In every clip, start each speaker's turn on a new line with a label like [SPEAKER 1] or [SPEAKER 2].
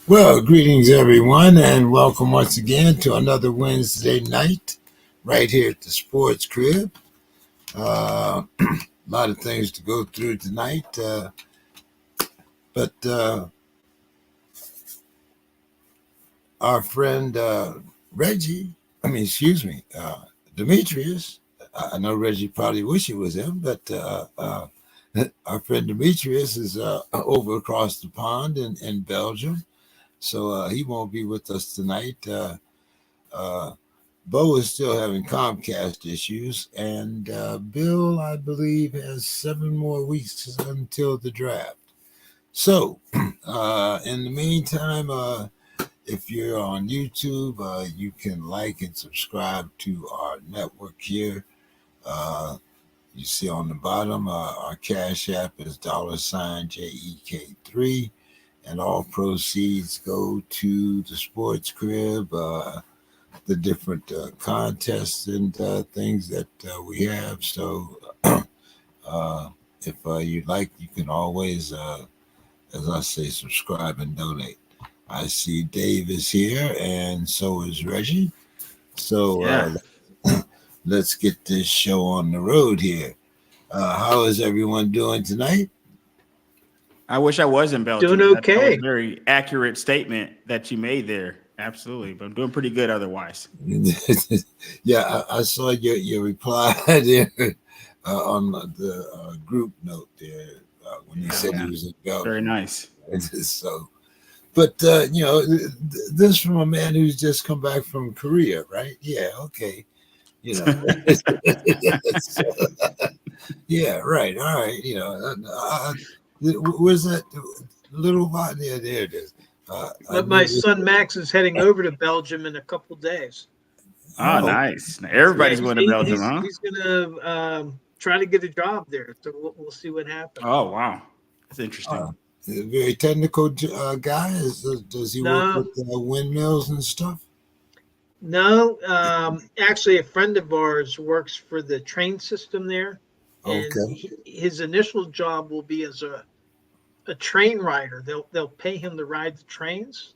[SPEAKER 1] Well, greetings everyone, and welcome once again to another Wednesday night right here at the Sports Crib. A lot of things to go through tonight, but our friend Demetrius. I know Reggie probably wish it was him, but our friend Demetrius is over across the pond in Belgium, so he won't be with us tonight. Uh, Bo is still having Comcast issues, and Bill, I believe, has 7 more weeks until the draft. So, in the meantime, if you're on YouTube, you can like and subscribe to our network here. Uh, you see on the bottom, our Cash App is $JEK3, and all proceeds go to the Sports Crib. The different contests and things that we have. So if you'd like, you can always, as I say, subscribe and donate. I see Dave is here, and so is Reggie. So let's get this show on the road here. How is everyone doing tonight?
[SPEAKER 2] I wish I was in Belgium.
[SPEAKER 3] Doing
[SPEAKER 2] That was
[SPEAKER 3] okay.
[SPEAKER 2] a very accurate statement that you made there. Absolutely. But I'm doing pretty good otherwise.
[SPEAKER 1] Yeah, I saw your reply there on the group note there when he said he was in Belgium.
[SPEAKER 2] Very nice.
[SPEAKER 1] So, but this from a man who's just come back from Korea, right? Yeah, okay, you know. So, yeah, right. All right, where's that little bot? Yeah, there it is.
[SPEAKER 3] But my son Max is heading over to Belgium in a couple days.
[SPEAKER 2] Oh, nice. Everybody's going to Belgium, huh?
[SPEAKER 3] He's going to try to get a job there. So we'll see what happens.
[SPEAKER 2] Oh, wow. That's interesting.
[SPEAKER 1] A very technical guy. Does he work with windmills and stuff?
[SPEAKER 3] No. Actually, a friend of ours works for the train system there. And his initial job will be as a train rider. They'll pay him to ride the trains.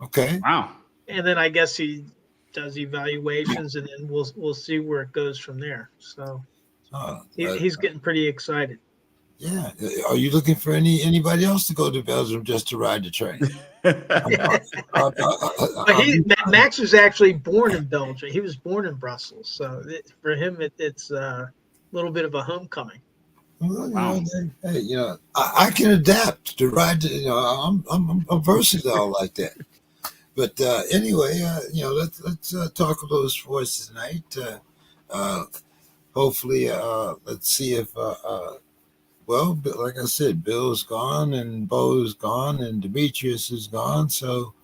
[SPEAKER 1] Okay.
[SPEAKER 2] Wow.
[SPEAKER 3] And then I guess he does evaluations, and then we'll see where it goes from there. So he's getting pretty excited.
[SPEAKER 1] Yeah. Are you looking for anybody else to go to Belgium just to ride the train?
[SPEAKER 3] Max was actually born in Belgium. He was born in Brussels, so for him it's a little bit of a homecoming.
[SPEAKER 1] Well, wow. Hey, I can adapt to ride. I'm versatile like that. But anyway, let's talk a little sports tonight. Hopefully, let's see if well, like I said, Bill's gone and Bo's gone and Demetrius is gone, so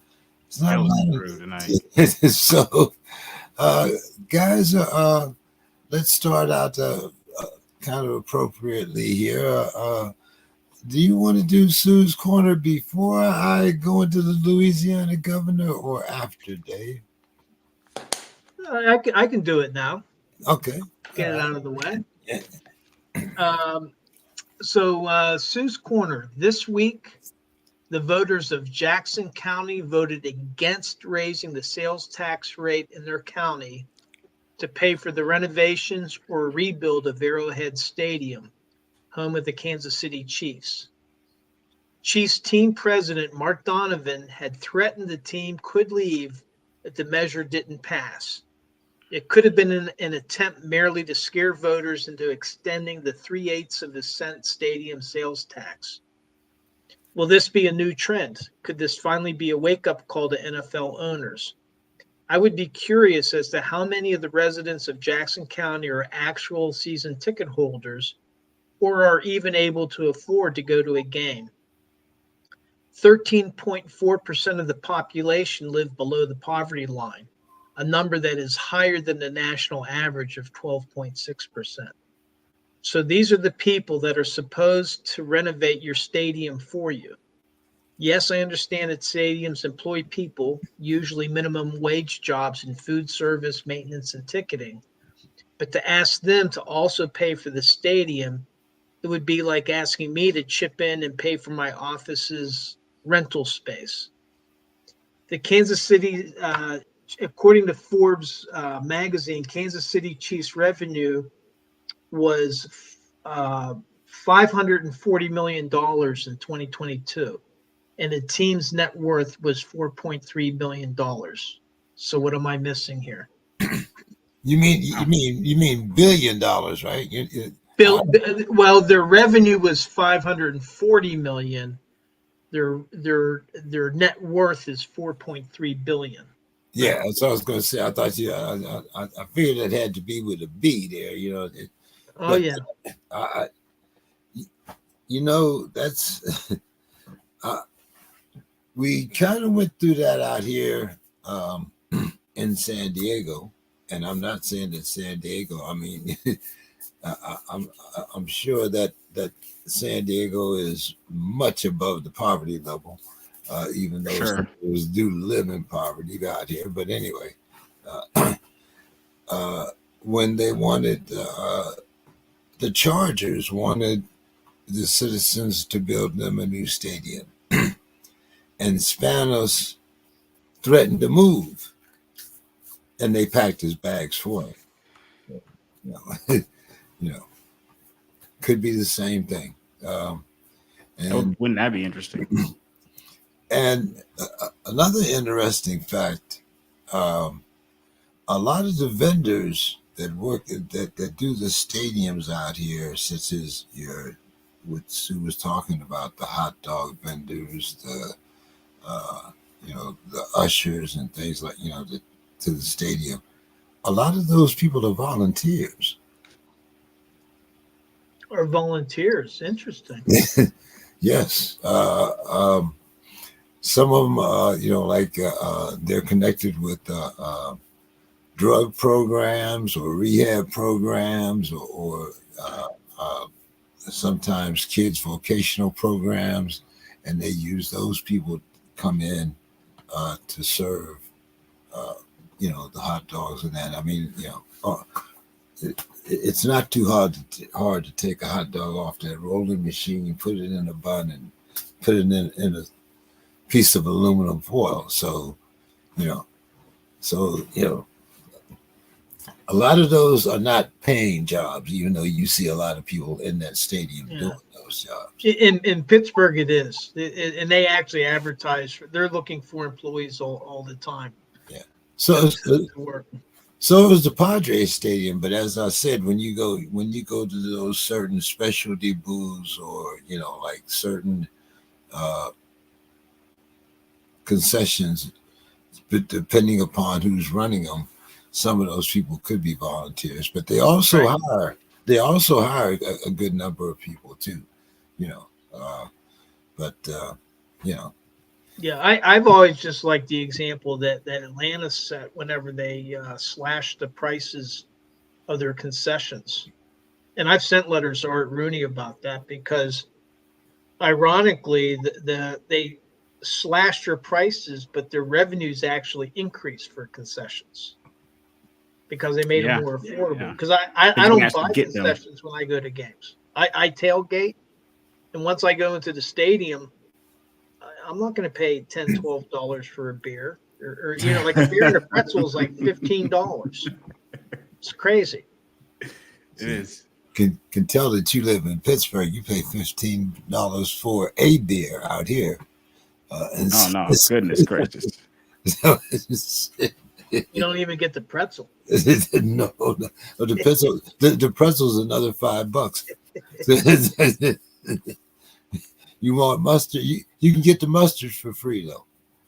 [SPEAKER 1] it's not a lot tonight. So, guys, let's start out kind of appropriately here. Do you want to do Sue's Corner before I go into the Louisiana governor or after, Dave?
[SPEAKER 3] I can do it now.
[SPEAKER 1] Okay.
[SPEAKER 3] Get it out of the way. Yeah. So Sue's Corner. This week, the voters of Jackson County voted against raising the sales tax rate in their county to pay for the renovations or rebuild of Arrowhead Stadium, home of the Kansas City Chiefs. Chiefs team president Mark Donovan had threatened the team could leave if the measure didn't pass. It could have been an attempt merely to scare voters into extending the 3/8 of the cent stadium sales tax. Will this be a new trend? Could this finally be a wake-up call to NFL owners? I would be curious as to how many of the residents of Jackson County are actual season ticket holders or are even able to afford to go to a game. 13.4% of the population live below the poverty line, a number that is higher than the national average of 12.6%. So these are the people that are supposed to renovate your stadium for you. Yes, I understand that stadiums employ people, usually minimum wage jobs in food service, maintenance, and ticketing. But to ask them to also pay for the stadium, it would be like asking me to chip in and pay for my office's rental space. the Kansas City, according to Forbes magazine, Kansas City Chiefs revenue was $540 million in 2022, and the team's net worth was $4.3 billion. So what am I missing here?
[SPEAKER 1] You mean $1 billion, right?
[SPEAKER 3] Well, their revenue was 540 million. Their net worth is 4.3 billion.
[SPEAKER 1] Yeah, that's what I was going to say. I thought I figured it had to be with a B there,
[SPEAKER 3] Oh yeah.
[SPEAKER 1] That's we kind of went through that out here in San Diego, and I'm not saying that San Diego. I mean, I'm sure that San Diego is much above the poverty level, even though some people do live in poverty out here. But anyway, when they wanted the Chargers wanted the citizens to build them a new stadium, and Spanos threatened to move, and they packed his bags for him. Could be the same thing.
[SPEAKER 2] Wouldn't that be interesting?
[SPEAKER 1] And another interesting fact, a lot of the vendors that work that do the stadiums out here, such as what Sue was talking about, the hot dog vendors, the ushers and things like to the stadium. A lot of those people are volunteers.
[SPEAKER 3] Or volunteers. Interesting.
[SPEAKER 1] Yes. Some of them, they're connected with drug programs or rehab programs or sometimes kids' vocational programs, and they use those people to come in to serve, the hot dogs and that. I mean, it's not too hard to take a hot dog off that rolling machine, put it in a bun, and put it in a piece of aluminum foil. So, a lot of those are not paying jobs, even though you see a lot of people in that stadium doing those jobs.
[SPEAKER 3] In Pittsburgh, it is, and they actually advertise. They're looking for employees all the time.
[SPEAKER 1] Yeah. So it was the Padres stadium, but as I said, when you go to those certain specialty booths or like certain concessions, but depending upon who's running them, some of those people could be volunteers, but they also hire a good number of people too,
[SPEAKER 3] Yeah, I've always just liked the example that Atlanta set whenever they slashed the prices of their concessions. And I've sent letters to Art Rooney about that because, ironically, they slashed their prices, but their revenues actually increased for concessions because they made them more affordable. Because I don't buy concessions when I go to games. I tailgate, and once I go into the stadium, I'm not going to pay $10, $12 for a beer, or like a beer and a pretzel is like $15. It's crazy.
[SPEAKER 2] It is.
[SPEAKER 1] Can tell that you live in Pittsburgh. You pay $15 for a beer out here.
[SPEAKER 2] Goodness gracious!
[SPEAKER 3] You don't even get the pretzel.
[SPEAKER 1] No, the pretzel. The pretzel's another $5. You want mustard? You can get the mustard for free though.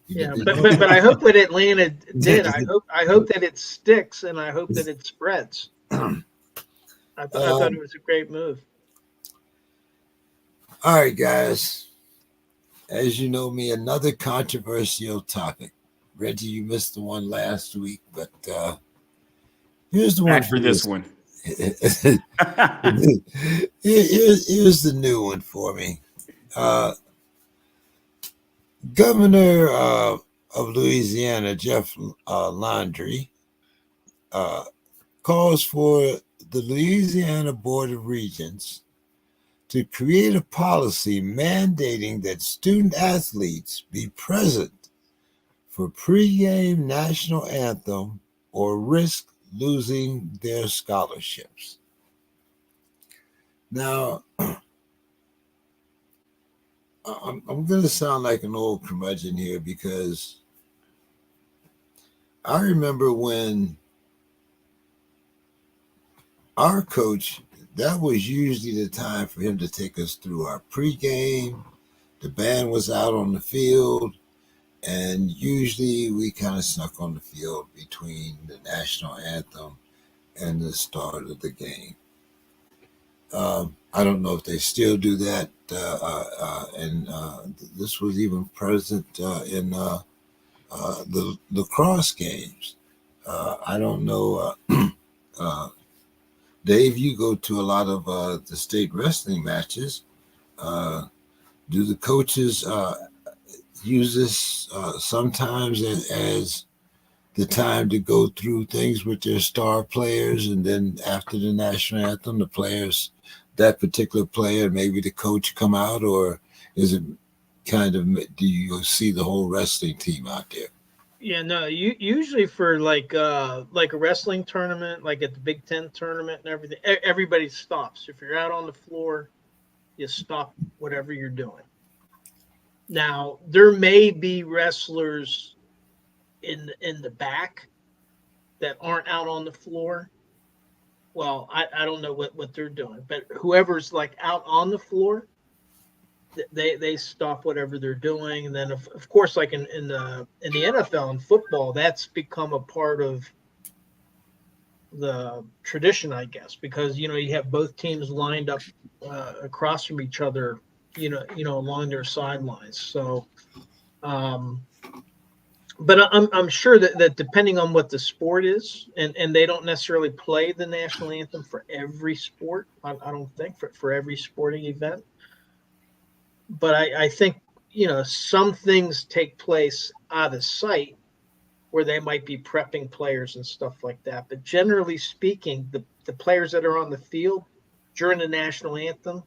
[SPEAKER 3] But I hope what Atlanta did. I hope that it sticks, and I hope that it spreads. I thought it was a great move.
[SPEAKER 1] All right, guys. As you know me, another controversial topic. Reggie, you missed the one last week, but here's the one
[SPEAKER 2] for this one.
[SPEAKER 1] Here's the new one for me. Governor of Louisiana, Jeff Landry, calls for the Louisiana Board of Regents to create a policy mandating that student athletes be present for pregame national anthem or risk losing their scholarships. Now, I'm going to sound like an old curmudgeon here because I remember when our coach, that was usually the time for him to take us through our pregame. The band was out on the field, and usually we kind of snuck on the field between the national anthem and the start of the game. I don't know if they still do that, and this was even present in the lacrosse games. I don't know, Dave. You go to a lot of the state wrestling matches. Do the coaches use this sometimes as the time to go through things with their star players, and then after the national anthem, the players, that particular player, maybe the coach come out, or is it kind of, do you see the whole wrestling team out there?
[SPEAKER 3] Yeah, no, usually for like a wrestling tournament, like at the Big Ten tournament and everything, everybody stops. If you're out on the floor, you stop whatever you're doing. Now, there may be wrestlers in the back that aren't out on the floor. Well, I don't know what they're doing, but whoever's like out on the floor, they stop whatever they're doing. And then of course, like in the NFL and football, that's become a part of the tradition, I guess, because you have both teams lined up across from each other, along their sidelines. So, but I'm sure that depending on what the sport is, and they don't necessarily play the national anthem for every sport. I don't think for every sporting event. But I think, some things take place out of sight where they might be prepping players and stuff like that. But generally speaking, the players that are on the field during the national anthem,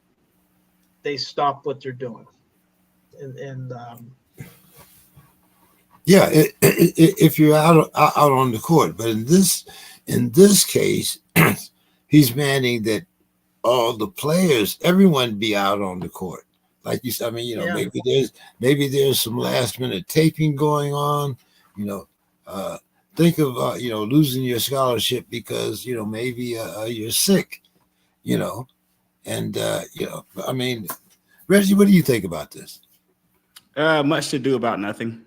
[SPEAKER 3] they stop what they're doing. And
[SPEAKER 1] Yeah, if you're out on the court, but in this case, he's mandating that all the players, everyone, be out on the court. Like you said, I mean,
[SPEAKER 3] Yeah.
[SPEAKER 1] maybe there's some last minute taping going on. Think of losing your scholarship because maybe you're sick. And I mean, Reggie, what do you think about this?
[SPEAKER 2] Much to do about nothing.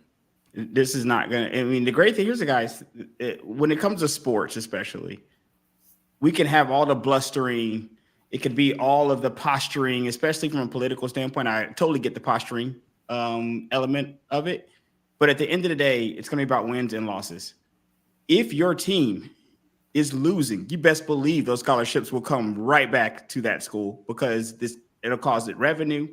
[SPEAKER 2] This is not going to, I mean, the great thing, here's the guys, when it comes to sports, especially, we can have all the blustering. It could be all of the posturing, especially from a political standpoint. I totally get the posturing element of it. But at the end of the day, it's going to be about wins and losses. If your team is losing, you best believe those scholarships will come right back to that school because it'll cause it revenue.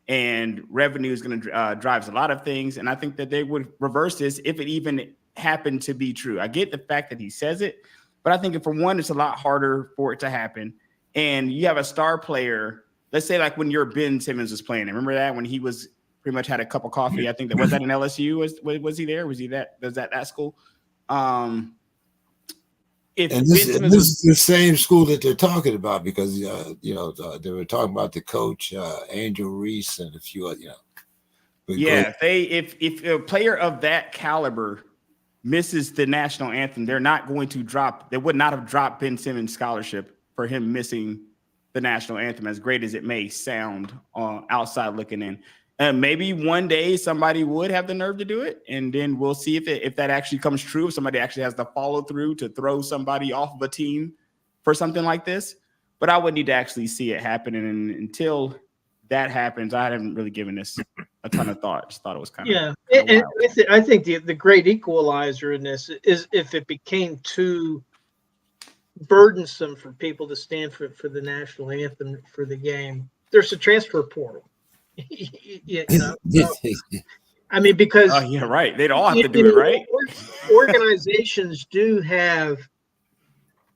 [SPEAKER 2] And revenue is going to drives a lot of things. And I think that they would reverse this if it even happened to be true. I get the fact that he says it, but I think for one, it's a lot harder for it to happen. And you have a star player, let's say like when your Ben Simmons was playing. Remember that when he was pretty much had a cup of coffee? I think was that in LSU? Was he there? Was that school?
[SPEAKER 1] This is the same school that they're talking about because they were talking about the coach Angel Reese and a few other
[SPEAKER 2] Yeah, if a player of that caliber misses the national anthem, they're not going to drop. They would not have dropped Ben Simmons' scholarship for him missing the national anthem, as great as it may sound outside looking in. Maybe one day somebody would have the nerve to do it, and then we'll see if that actually comes true. If somebody actually has the follow through to throw somebody off of a team for something like this. But I would need to actually see it happen, and until that happens, I haven't really given this a ton of thought. Just thought it was kind of
[SPEAKER 3] and I think the great equalizer in this is if it became too burdensome for people to stand for the national anthem for the game. There's a transfer portal. I mean, because
[SPEAKER 2] yeah, right. They'd all have to do it, right?
[SPEAKER 3] Organizations do have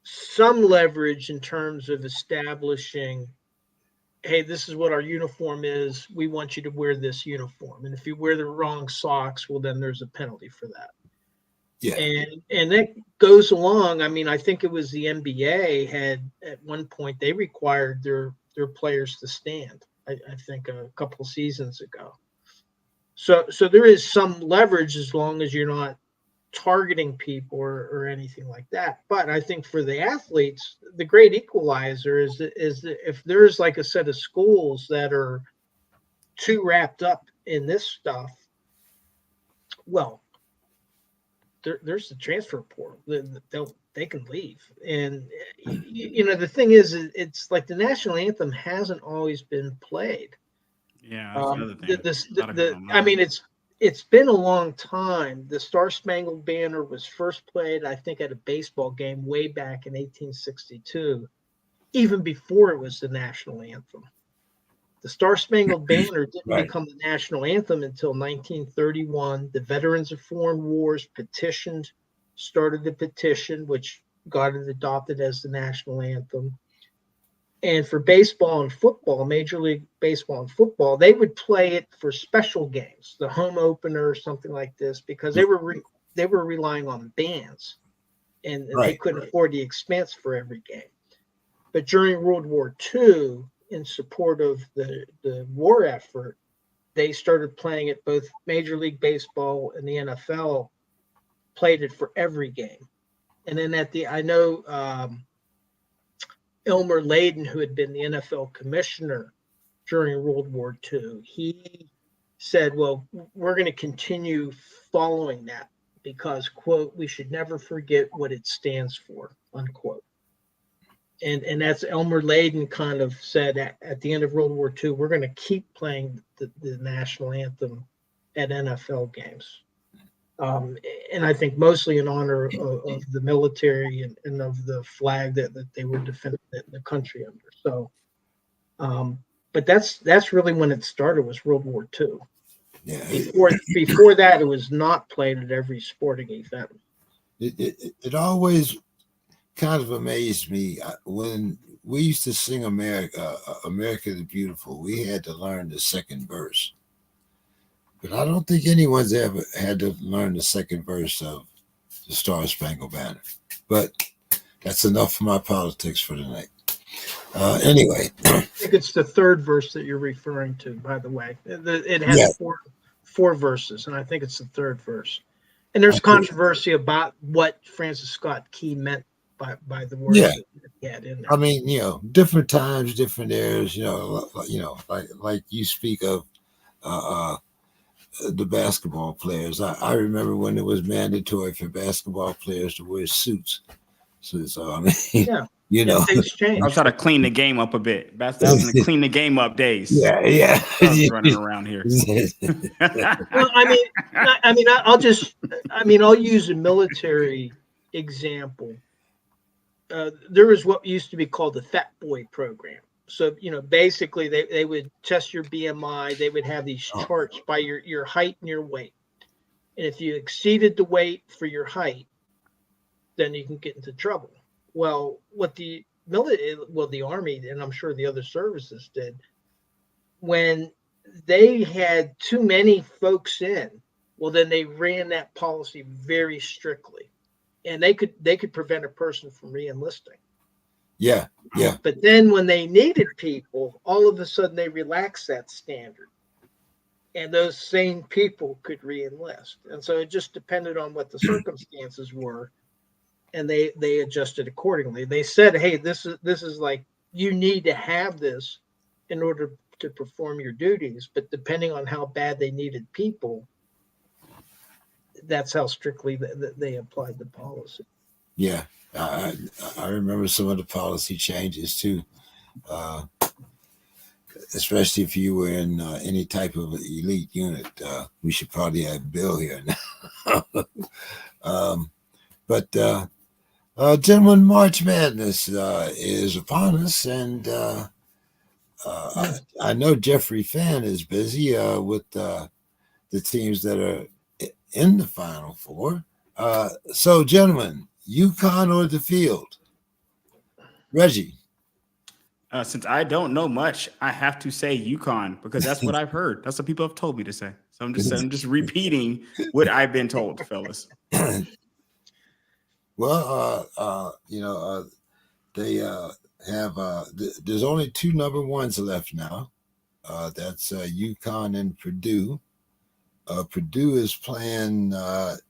[SPEAKER 3] some leverage in terms of establishing hey, this is what our uniform is. We want you to wear this uniform. And if you wear the wrong socks, well, then there's a penalty for that.
[SPEAKER 1] Yeah.
[SPEAKER 3] And that goes along. I mean, I think it was the NBA had at one point they required their players to stand. I think a couple seasons ago. So there is some leverage as long as you're not targeting people or anything like that. But I think for the athletes, the great equalizer is that if there's like a set of schools that are too wrapped up in this stuff, well, there's the transfer portal. They can leave. And the thing is, it's like the national anthem hasn't always been played.
[SPEAKER 2] Yeah, that's another thing.
[SPEAKER 3] I mean, it's been a long time. The Star Spangled Banner was first played, I think, at a baseball game way back in 1862, even before it was the national anthem. The Star Spangled Banner didn't become the national anthem until 1931. The Veterans of Foreign Wars started the petition, which got it adopted as the national anthem. And for baseball and football, Major League Baseball and football, they would play it for special games, the home opener or something like this, because they were relying on bands, and they couldn't afford the expense for every game. But during World War II, in support of the war effort, they started playing it. Both Major League Baseball and the NFL played it for every game. And then I know Elmer Layden, who had been the NFL commissioner during World War II, he said, well, we're going to continue following that because, quote, we should never forget what it stands for, unquote. And that's Elmer Layden kind of said at the end of World War II, we're going to keep playing the national anthem at NFL games. And I think mostly in honor of the military and of the flag that they were defending the country under. So, but that's really when it started, was World War II.
[SPEAKER 1] Yeah.
[SPEAKER 3] Before that, it was not played at every sporting event.
[SPEAKER 1] It always kind of amazed me when we used to sing America the Beautiful. We had to learn the second verse. But I don't think anyone's ever had to learn the second verse of the Star Spangled Banner. But that's enough for my politics for tonight. Anyway.
[SPEAKER 3] I think it's the third verse that you're referring to, by the way. It has four verses, and I think it's the third verse. And there's controversy about what Francis Scott Key meant by the word that he had in there.
[SPEAKER 1] I mean, different times, different eras, like you speak of the basketball players. I remember when it was mandatory for basketball players to wear suits. So I mean,
[SPEAKER 3] things change.
[SPEAKER 2] I'll try to clean the game up a bit. That's the clean the game up days.
[SPEAKER 1] Yeah.
[SPEAKER 2] Running around here.
[SPEAKER 3] Well, I'll use a military example. There was what used to be called the Fat Boy program. So, basically they would test your BMI. They would have these charts by your height and your weight. And if you exceeded the weight for your height, then you can get into trouble. Well, what the Army, and I'm sure the other services did, when they had too many folks in, well, then they ran that policy very strictly. And they could prevent a person from re-enlisting.
[SPEAKER 1] Yeah.
[SPEAKER 3] But then when they needed people, all of a sudden they relaxed that standard. And those same people could re-enlist. And so it just depended on what the circumstances were. And they adjusted accordingly. They said, hey, this is like, you need to have this in order to perform your duties. But depending on how bad they needed people, that's how strictly they applied the policy.
[SPEAKER 1] Yeah, I remember some of the policy changes too, especially if you were in any type of elite unit. We should probably have Bill here now. But gentlemen, March Madness is upon us, and I know Jeffrey Fan is busy with the teams that are in the Final Four. So, gentlemen, UConn or the field? Reggie?
[SPEAKER 2] Since I don't know much, I have to say UConn because that's what I've heard. That's what people have told me to say. So I'm just repeating what I've been told, fellas.
[SPEAKER 1] Well, they have there's only 2 number 1s left now. That's UConn and Purdue. Purdue is playing,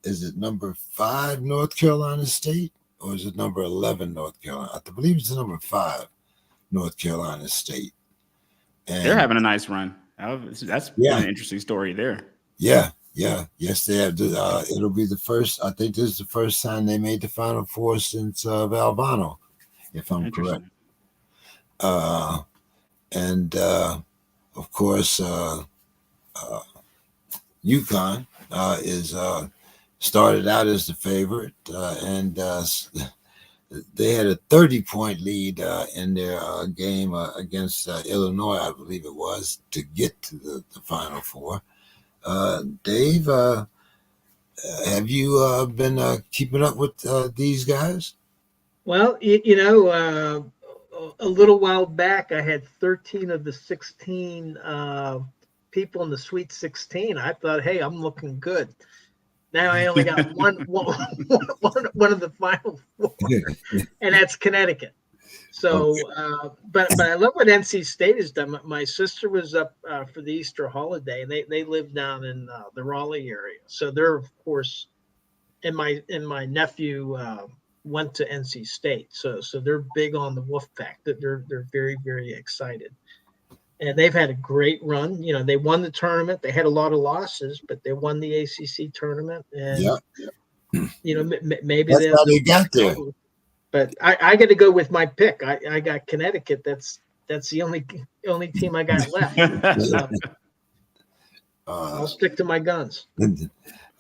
[SPEAKER 1] is it number 5 North Carolina State, or is it number 11 North Carolina? I believe it's number 5 North Carolina State. And
[SPEAKER 2] they're having a nice run. That's been an interesting story there.
[SPEAKER 1] Yeah. Yes, they have. It'll be the first, I think this is the first time they made the Final Four since Valvano, if I'm correct. And of course, UConn is started out as the favorite, and they had a 30-point lead in their game against Illinois, I believe it was, to get to the Final Four. Dave, have you been keeping up with these guys?
[SPEAKER 3] Well, a little while back, I had 13 of the 16 people in the Sweet 16. I thought, hey, I'm looking good. Now I only got one of the Final Four, and that's Connecticut. So, but I love what NC State has done. My sister was up for the Easter holiday, and they live down in the Raleigh area. So they're, of course, and my nephew went to NC State. So they're big on the Wolfpack. That they're very, very excited, and they've had a great run. They won the tournament. They had a lot of losses, but they won the ACC tournament, and maybe
[SPEAKER 1] that's how they got there.
[SPEAKER 3] But I got to go with my pick. I got Connecticut. That's the only team I got left. So, I'll stick to my guns.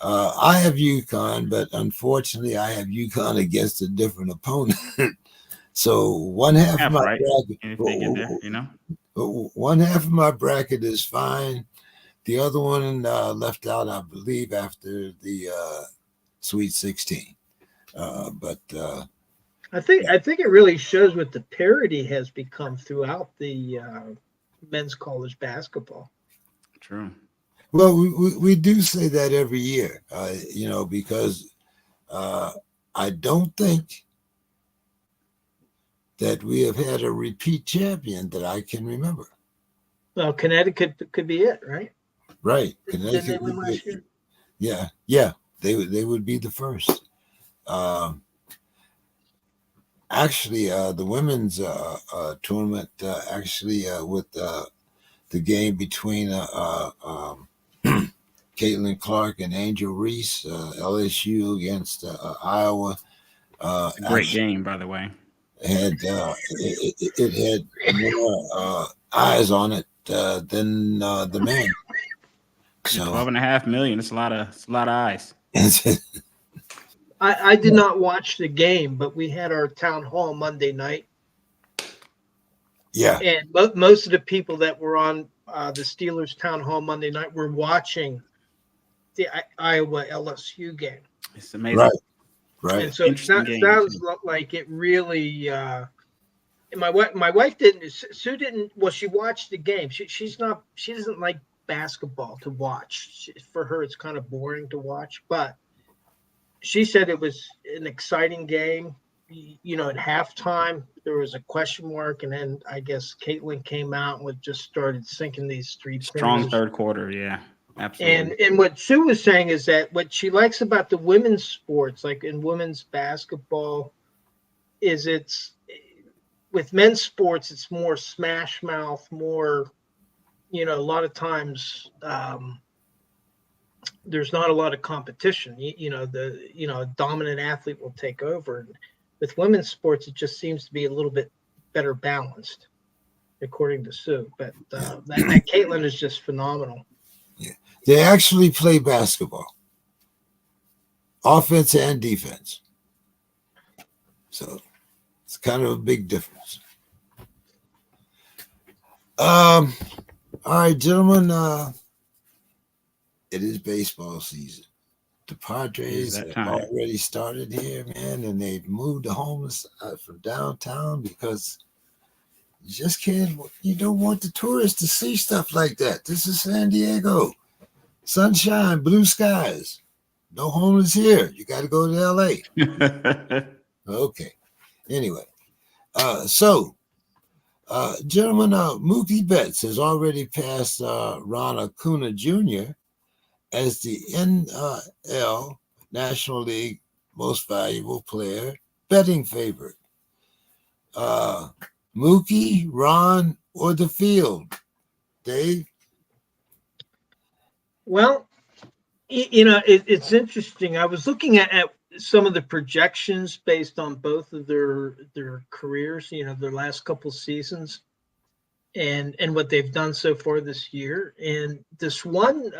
[SPEAKER 1] I have UConn, but unfortunately, I have UConn against a different opponent. So one half of my bracket,
[SPEAKER 2] if they get there,
[SPEAKER 1] one half of my bracket is fine. The other one left out, I believe, after the Sweet 16. But
[SPEAKER 3] I think it really shows what the parity has become throughout the men's college basketball.
[SPEAKER 2] True.
[SPEAKER 1] Well, we do say that every year, because I don't think that we have had a repeat champion that I can remember.
[SPEAKER 3] Well, Connecticut could be it, right?
[SPEAKER 1] Right.
[SPEAKER 3] Didn't they win last year?
[SPEAKER 1] Yeah. They would be the first. Actually, the women's tournament, with the game between Caitlin Clark and Angel Reese, LSU against Iowa.
[SPEAKER 2] Great game, by the way.
[SPEAKER 1] It had more eyes on it than the men. So
[SPEAKER 2] 12.5 million. It's a lot of eyes.
[SPEAKER 3] I did not watch the game, but we had our town hall Monday night.
[SPEAKER 1] Yeah.
[SPEAKER 3] And most of the people that were on the Steelers town hall Monday night were watching the Iowa LSU game.
[SPEAKER 2] It's amazing.
[SPEAKER 1] Right.
[SPEAKER 3] And so it sounds like it really. My wife didn't. Sue didn't. Well, she watched the game. She doesn't like basketball to watch. For her, it's kind of boring to watch. But she said it was an exciting game. At halftime there was a question mark, and then I guess Caitlin came out and just started sinking these 3 pointers.
[SPEAKER 2] Strong third quarter, yeah, absolutely.
[SPEAKER 3] And what Sue was saying is that what she likes about the women's sports, like in women's basketball, is with men's sports it's more smash mouth, more, a lot of times there's not a lot of competition. A dominant athlete will take over. With women's sports, it just seems to be a little bit better balanced, according to Sue. But that Caitlin is just phenomenal.
[SPEAKER 1] Yeah, they actually play basketball, offense and defense. So it's kind of a big difference. All right, gentlemen. It is baseball season. The Padres have already started here, man, and they've moved the homeless from downtown because, You just can't. You don't want the tourists to see stuff like that. This is San Diego, sunshine, blue skies. No homeless here. You got to go to L.A. Okay. Anyway, gentlemen, Mookie Betts has already passed Ron Acuna Jr. as the NL National League Most Valuable Player betting favorite. Mookie, Ron, or the field? Dave?
[SPEAKER 3] Well, it's interesting. I was looking at some of the projections based on both of their careers, their last couple seasons, and what they've done so far this year. And this one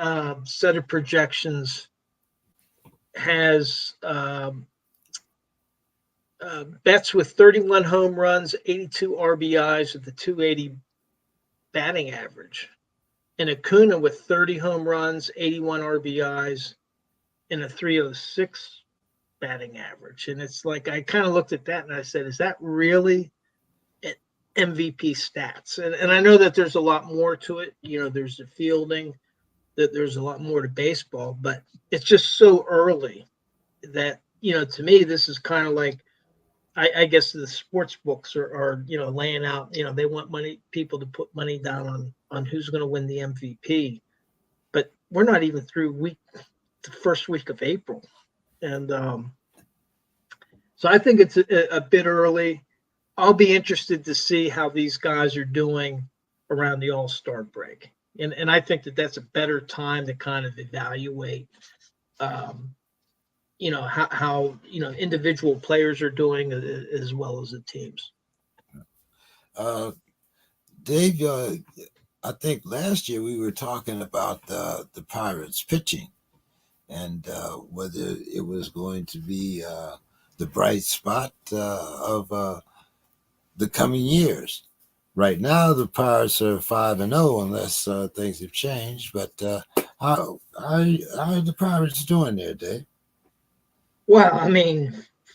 [SPEAKER 3] set of projections has Betts with 31 home runs, 82 RBIs with the 280 batting average, and Acuna with 30 home runs, 81 RBIs, and a 306 batting average. And it's like, I kind of looked at that and I said, is that really MVP stats? And I know that there's a lot more to it. There's the fielding, that there's a lot more to baseball, but it's just so early that, to me, this is kind of like, I guess the sports books are laying out, they want people to put money down on who's going to win the MVP, but we're not even through the first week of April. And so I think it's a bit early. I'll be interested to see how these guys are doing around the All-Star break. And I think that's a better time to kind of evaluate how individual players are doing as well as the teams.
[SPEAKER 1] Dave, I think last year we were talking about the Pirates pitching and whether it was going to be the bright spot of the coming years. Right now, the Pirates are 5-0 unless things have changed. But how are the Pirates doing there, Dave?
[SPEAKER 3] Well, I mean,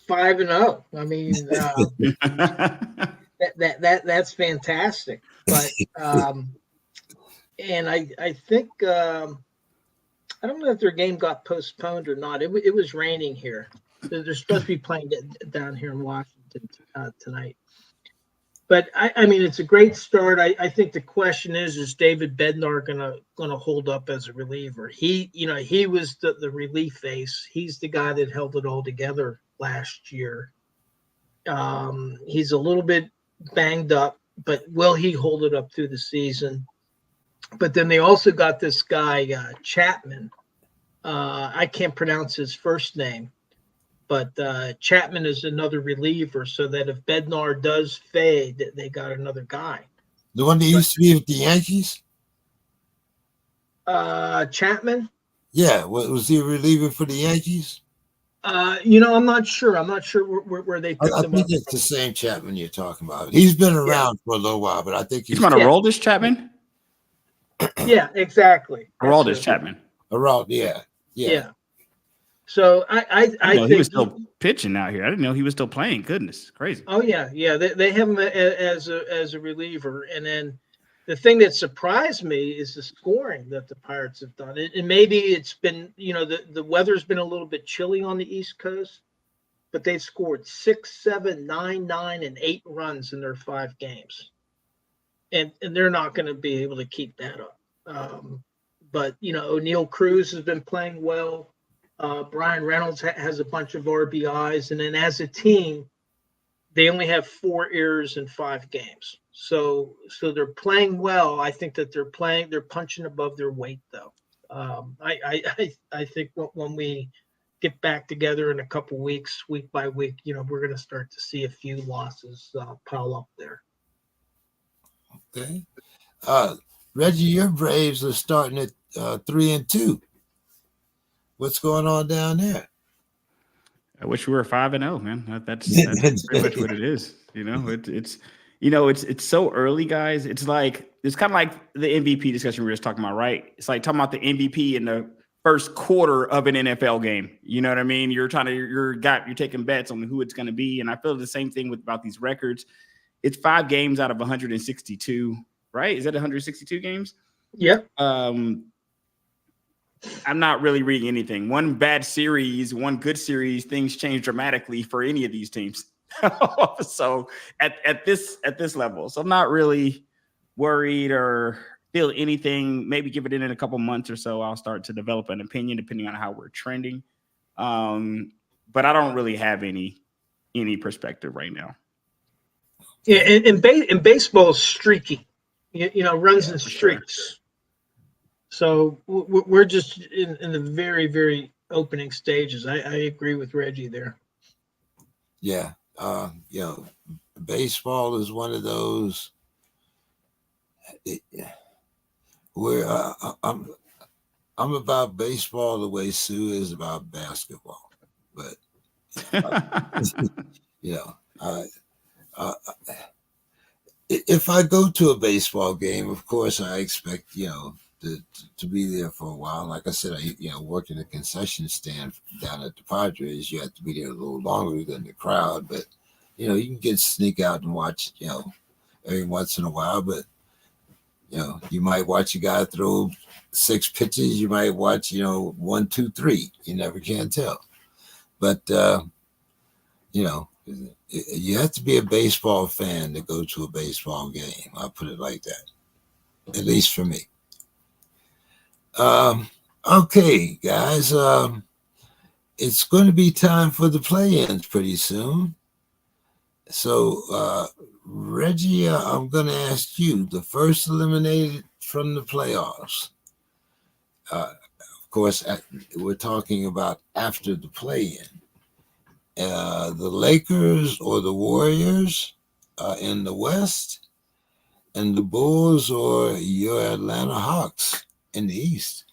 [SPEAKER 3] 5-0. I mean, that's fantastic. But and I think I don't know if their game got postponed or not. It was raining here. They're supposed to be playing down here in Washington tonight. But I mean, it's a great start. I think the question is David Bednar gonna hold up as a reliever? He was the relief ace. He's the guy that held it all together last year. He's a little bit banged up, but will he hold it up through the season? But then they also got this guy Chapman. I can't pronounce his first name. But Chapman is another reliever, so that if Bednar does fade, they got another guy.
[SPEAKER 1] The one that used to be with the Yankees?
[SPEAKER 3] Chapman?
[SPEAKER 1] Yeah. Was he a reliever for the Yankees?
[SPEAKER 3] I'm not sure. I'm not sure where they picked him up.
[SPEAKER 1] I think it's the same Chapman you're talking about. He's been around for a little while, but I think he's
[SPEAKER 2] talking about Aroldis Chapman?
[SPEAKER 3] Yeah, exactly.
[SPEAKER 2] Aroldis Chapman.
[SPEAKER 1] Yeah.
[SPEAKER 3] So I think
[SPEAKER 2] he was still pitching out here. I didn't know he was still playing. Goodness, crazy.
[SPEAKER 3] Oh yeah. They have him as a reliever, and then the thing that surprised me is the scoring that the Pirates have done. And maybe it's been the weather's been a little bit chilly on the East Coast, but they've scored 6, 7, 9, 9, and 8 runs in their 5 games, and they're not going to be able to keep that up. But O'Neal Cruz has been playing well. Brian Reynolds has a bunch of RBIs, and then as a team, they only have 4 errors in 5 games. So they're playing well. I think that they're punching above their weight, though. I think when we get back together in a couple weeks, week by week, we're going to start to see a few losses pile up there.
[SPEAKER 1] Okay. Reggie, your Braves are starting at 3-2. What's going on down there?
[SPEAKER 2] I wish we were 5-0, man. That's pretty much what it is. It's so early, guys. It's kind of like the MVP discussion we were just talking about, right? It's like talking about the MVP in the first quarter of an NFL game. You know what I mean? You're taking bets on who it's going to be, and I feel the same thing about these records. it's 5 games out of 162, right? Is that 162 games?
[SPEAKER 3] Yep.
[SPEAKER 2] I'm not really reading anything. One bad series, one good series, things change dramatically for any of these teams. So at this level, so I'm not really worried or feel anything. Maybe give it in a couple months or so, I'll start to develop an opinion depending on how we're trending. But I don't really have any perspective right now.
[SPEAKER 3] Yeah, and baseball is streaky, runs in streaks. Sure. So we're just in the very, very opening stages. I agree with Reggie there.
[SPEAKER 1] Yeah. Baseball is one of those where I'm about baseball the way Sue is about basketball. But, if I go to a baseball game, of course, I expect, to be there for a while. Like I said, I work in a concession stand down at the Padres. You have to be there a little longer than the crowd, but you can sneak out and watch, every once in a while. But you might watch a guy throw 6 pitches. You might watch, 1, 2, 3. You never can tell. But you have to be a baseball fan to go to a baseball game. I'll put it like that, at least for me. Okay, guys, it's going to be time for the play-ins pretty soon. So, Reggie, I'm going to ask you, the first eliminated from the playoffs. Of course, we're talking about after the play-in. The Lakers or the Warriors in the West, and the Bulls or your Atlanta Hawks in the East.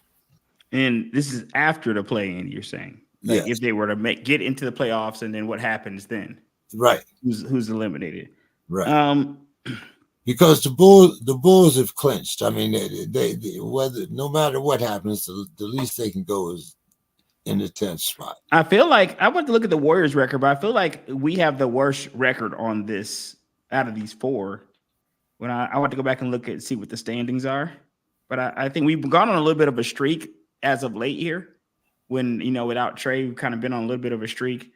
[SPEAKER 2] And this is after the play-in, you're saying? Like, yes. If they were to get into the playoffs, and then what happens then?
[SPEAKER 1] Right.
[SPEAKER 2] Who's eliminated?
[SPEAKER 1] Right. Because the Bulls have clinched. I mean, they whether no matter what happens, the least they can go is in the 10th spot.
[SPEAKER 2] I feel like I want to look at the Warriors record, but I feel like we have the worst record on this out of these 4. When I want to go back and look at see what the standings are, but I think we've gone on a little bit of a streak as of late here. When without Trey, we've kind of been on a little bit of a streak.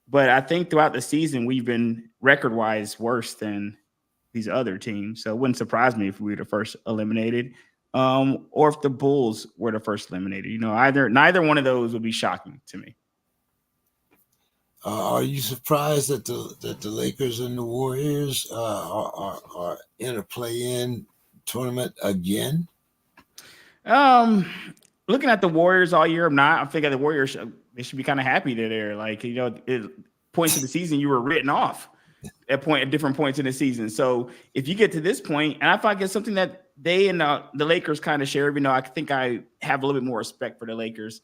[SPEAKER 2] But I think throughout the season, we've been record-wise worse than these other teams. So it wouldn't surprise me if we were the first eliminated, or if the Bulls were the first eliminated. Neither one of those would be shocking to me.
[SPEAKER 1] Are you surprised that the Lakers and the Warriors are in a play-in tournament again?
[SPEAKER 2] Looking at the Warriors all year, I'm not. I think the Warriors, they should be kind of happy that they're like, points of the season you were written off at different points in the season. So if you get to this point, and I feel like it's something that they and the Lakers kind of share, even though I think I have a little bit more respect for the Lakers.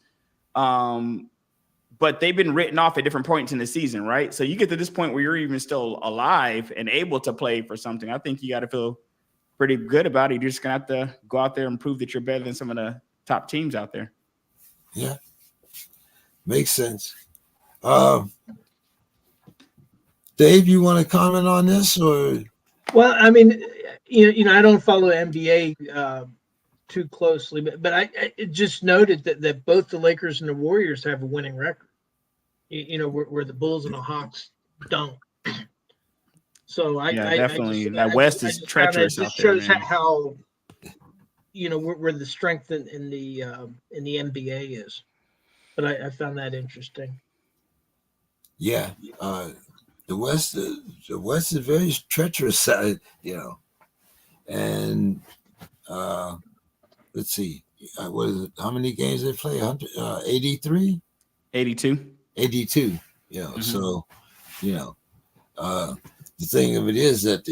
[SPEAKER 2] But they've been written off at different points in the season, right? So you get to this point where you're even still alive and able to play for something. I think you got to feel pretty good about it. You're just going to have to go out there and prove that you're better than some of the top teams out there.
[SPEAKER 1] Yeah. Makes sense. Dave, you want to comment on this? Or?
[SPEAKER 3] Well, I mean, I don't follow NBA too closely, but I just noted that both the Lakers and the Warriors have a winning record. Where the Bulls and the Hawks don't. So
[SPEAKER 2] definitely that West is treacherous out there. It shows
[SPEAKER 3] how where the strength in the NBA is. But I found that interesting.
[SPEAKER 1] Yeah, the West is very treacherous, and let's see, what is it? How many games they play? 83?
[SPEAKER 2] 82.
[SPEAKER 1] 82.
[SPEAKER 2] Mm-hmm.
[SPEAKER 1] So, the thing of it is that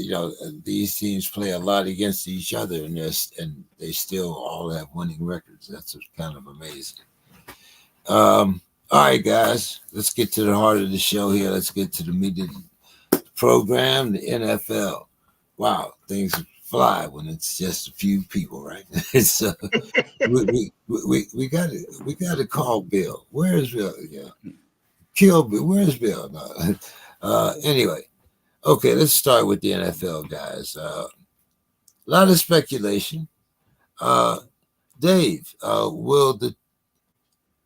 [SPEAKER 1] these teams play a lot against each other, and they still all have winning records. That's kind of amazing. All right, guys, let's get to the heart of the show here. Let's get to the meat of the program, the NFL. Wow, things fly when it's just a few people, right? So we got to call Bill. Where is Bill? Yeah, kill Bill. Where's Bill? No. Anyway. Okay, let's start with the NFL guys. A lot of speculation. Dave, will the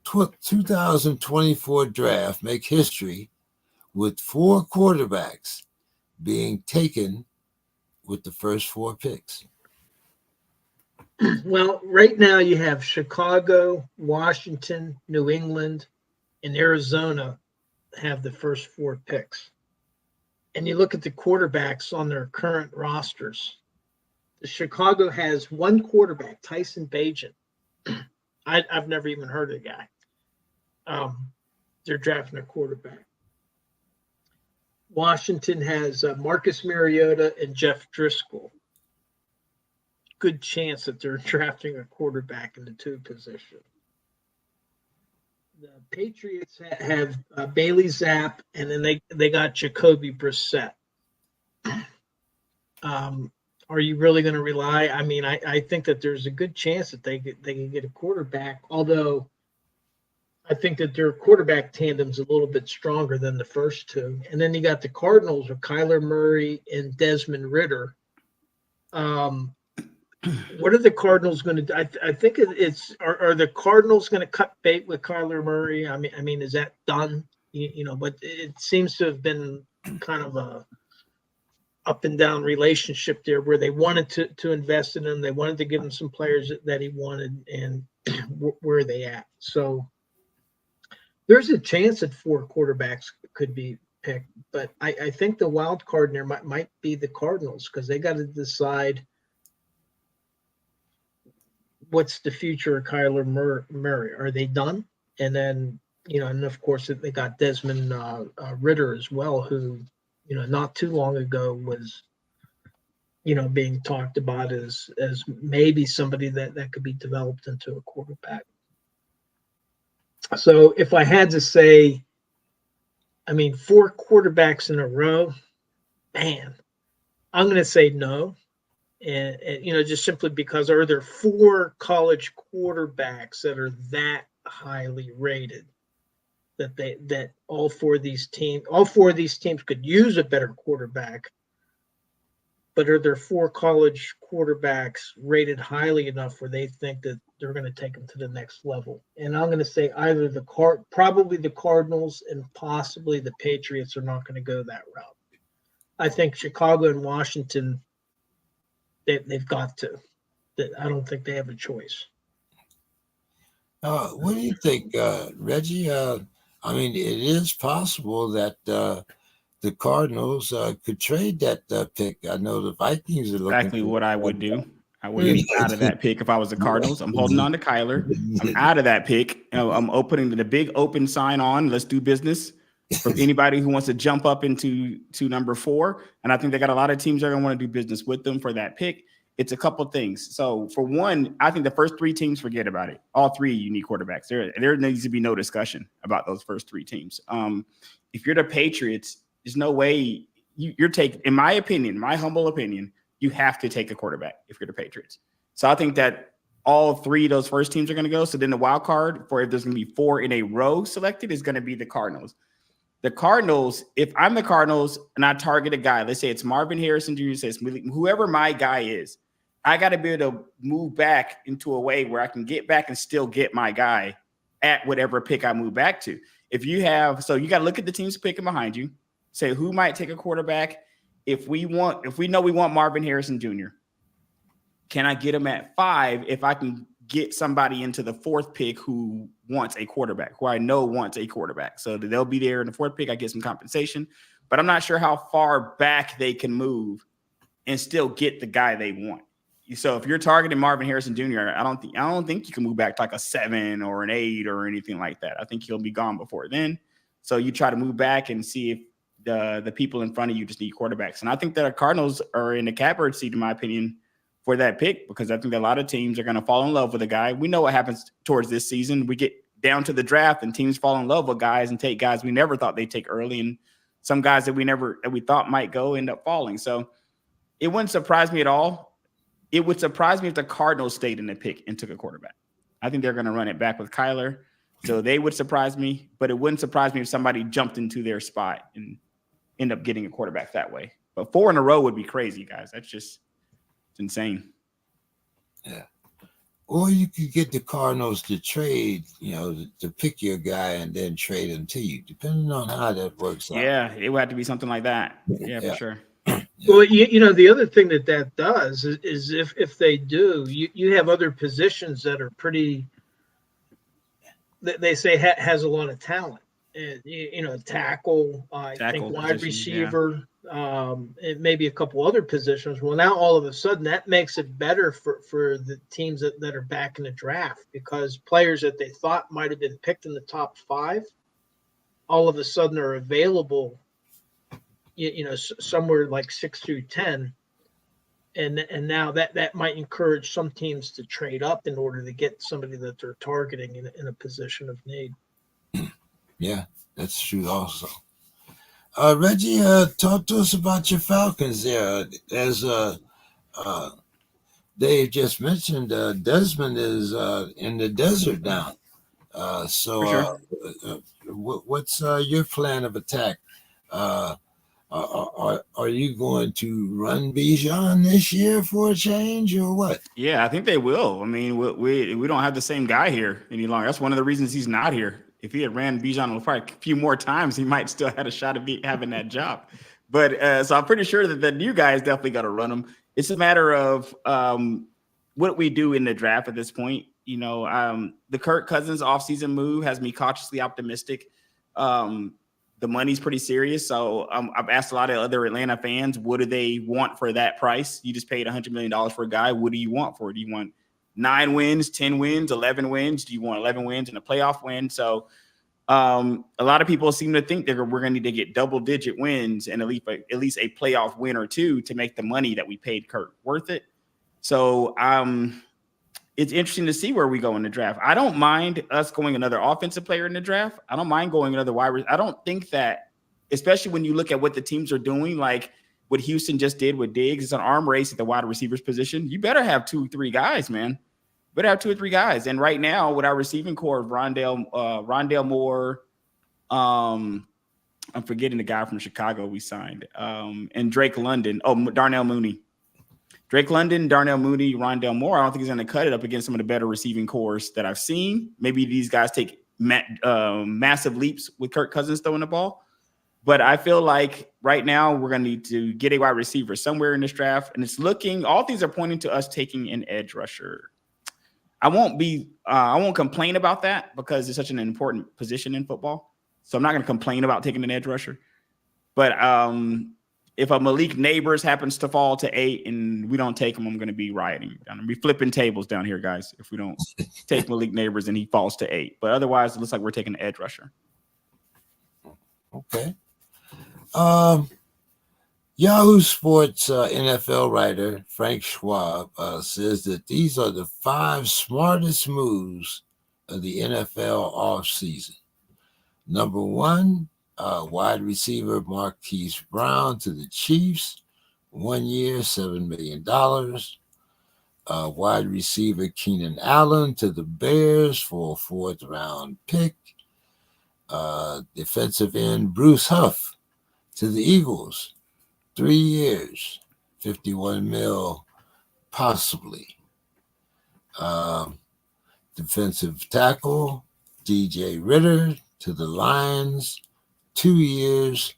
[SPEAKER 1] 2024 draft make history with 4 quarterbacks being taken with the first 4 picks?
[SPEAKER 3] Well, right now you have Chicago, Washington, New England, and Arizona have the first 4 picks. And you look at the quarterbacks on their current rosters. Chicago has 1 quarterback, Tyson Bagent. I've never even heard of the guy. They're drafting a quarterback. Washington has Marcus Mariota and Jeff Driscoll. Good chance that they're drafting a quarterback in the 2 position. The Patriots have Bailey Zapp, and then they got Jacoby Brissett. Are you really going to rely? I mean, I think that there's a good chance that they can get a quarterback, although I think that their quarterback tandem's a little bit stronger than the first 2. And then you got the Cardinals with Kyler Murray and Desmond Ridder. What are the Cardinals going to do? I think are the Cardinals going to cut bait with Kyler Murray? I mean, is that done? But it seems to have been kind of a up and down relationship there where they wanted to invest in him. They wanted to give him some players that he wanted, and where are they at? So there's a chance that 4 quarterbacks could be picked, but I think the wild card there might be the Cardinals, because they got to decide what's the future of Kyler Murray. Are they done? And then, and of course they got Desmond Ridder as well, who, not too long ago was, being talked about as maybe somebody that could be developed into a quarterback. So if I had to say, 4 quarterbacks in a row, man, I'm going to say no. And just simply because are there 4 college quarterbacks that are that highly rated that all 4 of these teams could use a better quarterback, but are there 4 college quarterbacks rated highly enough where they think that they're going to take them to the next level? And I'm going to say either probably the Cardinals and possibly the Patriots are not going to go that route. I think Chicago and Washington, they've got to. I don't think they have a choice.
[SPEAKER 1] What do you think, Reggie? It is possible that the Cardinals could trade that pick. I know the Vikings are looking
[SPEAKER 2] Exactly what I would do. I would be out of that pick if I was the Cardinals. I'm holding on to Kyler. I'm out of that pick. I'm opening the big open sign on. Let's do business for anybody who wants to jump up into number 4. And I think they got a lot of teams that are going to want to do business with them for that pick. It's a couple things. So for one, I think the first 3 teams, forget about it. All 3 unique quarterbacks. There needs to be no discussion about those first 3 teams. If you're the Patriots, there's no way you're taking, in my opinion, my humble opinion, you have to take a quarterback if you're the Patriots. So I think that all 3 of those first teams are going to go. So then the wild card for if there's going to be 4 in a row selected is going to be the Cardinals. The Cardinals, if I'm the Cardinals and I target a guy, let's say it's Marvin Harrison Jr., says whoever my guy is, I got to be able to move back into a way where I can get back and still get my guy at whatever pick I move back to. So you got to look at the teams picking behind you, say who might take a quarterback. If we know we want Marvin Harrison Jr., can I get him at 5 if I can get somebody into the 4th pick who wants a quarterback, who I know wants a quarterback? So they'll be there in the 4th pick. I get some compensation, but I'm not sure how far back they can move and still get the guy they want. So if you're targeting Marvin Harrison Jr., I don't think you can move back to like a 7 or an 8 or anything like that. I think he'll be gone before then. So you try to move back and see if the people in front of you just need quarterbacks. And I think that the Cardinals are in the catbird seat, in my opinion, for that pick, because I think a lot of teams are going to fall in love with a guy. We know what happens towards this season. We get down to the draft and teams fall in love with guys and take guys we never thought they'd take early, and some guys that we thought might go end up falling. So it wouldn't surprise me at all. It would surprise me if the Cardinals stayed in the pick and took a quarterback. I think they're going to run it back with Kyler. So they would surprise me, but it wouldn't surprise me if somebody jumped into their spot and end up getting a quarterback that way. But 4 in a row would be crazy, guys. That's just it's insane.
[SPEAKER 1] Yeah. Or you could get the Cardinals to trade, to pick your guy and then trade him to you, depending on how that works out.
[SPEAKER 2] Yeah, it would have to be something like that. Yeah, for sure.
[SPEAKER 3] Yeah. Well, the other thing that does is if they do, you have other positions that are pretty, they say has a lot of talent. Tackle, I think wide receiver, and maybe a couple other positions. Well, now all of a sudden that makes it better for the teams that are back in the draft, because players that they thought might have been picked in the top 5, all of a sudden are available, somewhere like 6 through 10. And now that might encourage some teams to trade up in order to get somebody that they're targeting in a position of need.
[SPEAKER 1] Yeah, that's true also. Reggie, talk to us about your Falcons there. As Dave just mentioned, Desmond is in the desert now. What's your plan of attack? Are you going to run Bijan this year for a change, or what?
[SPEAKER 2] Yeah, I think they will. I mean, we don't have the same guy here any longer. That's one of the reasons he's not here. If he had ran Bijan probably a few more times, he might still had a shot of having that job. But so I'm pretty sure that the new guy is definitely going to run him. It's a matter of what we do in the draft at this point. The Kirk Cousins offseason move has me cautiously optimistic. The money's pretty serious. So I've asked a lot of other Atlanta fans, what do they want for that price? You just paid $100 million for a guy. What do you want for it? Do you want 9 wins, 10 wins, 11 wins? Do you want 11 wins and a playoff win? So a lot of people seem to think that we're going to need to get double-digit wins and at least a playoff win or 2 to make the money that we paid Kirk worth it. So it's interesting to see where we go in the draft. I don't mind us going another offensive player in the draft. I don't mind going another wide receiver. I don't think that, especially when you look at what the teams are doing, like what Houston just did with Diggs, it's an arm race at the wide receivers position. You better have 2-3 guys, man. Better have 2 or 3 guys. And right now, with our receiving core of Rondale Moore, I'm forgetting the guy from Chicago we signed, and Drake London. Oh, Darnell Mooney. Drake London, Darnell Mooney, Rondale Moore. I don't think he's going to cut it up against some of the better receiving cores that I've seen. Maybe these guys take massive leaps with Kirk Cousins throwing the ball. But I feel like right now we're going to need to get a wide receiver somewhere in this draft. And it's all things are pointing to us taking an edge rusher. I won't complain about that because it's such an important position in football. So I'm not going to complain about taking an edge rusher. But if a Malik Neighbors happens to fall to 8 and we don't take him, I'm going to be rioting. I'm going to be flipping tables down here, guys, if we don't take Malik Neighbors and he falls to 8. But otherwise, it looks like we're taking an edge rusher.
[SPEAKER 1] Okay. Yahoo Sports NFL writer Frank Schwab says that these are the 5 smartest moves of the NFL offseason. Number 1, wide receiver Marquise Brown to the Chiefs, 1 year, $7 million. Wide receiver Keenan Allen to the Bears for a 4th-round pick. Defensive end Bruce Huff to the Eagles, 3 years, $51 million, possibly. Defensive tackle DJ Ritter to the Lions, 2 years,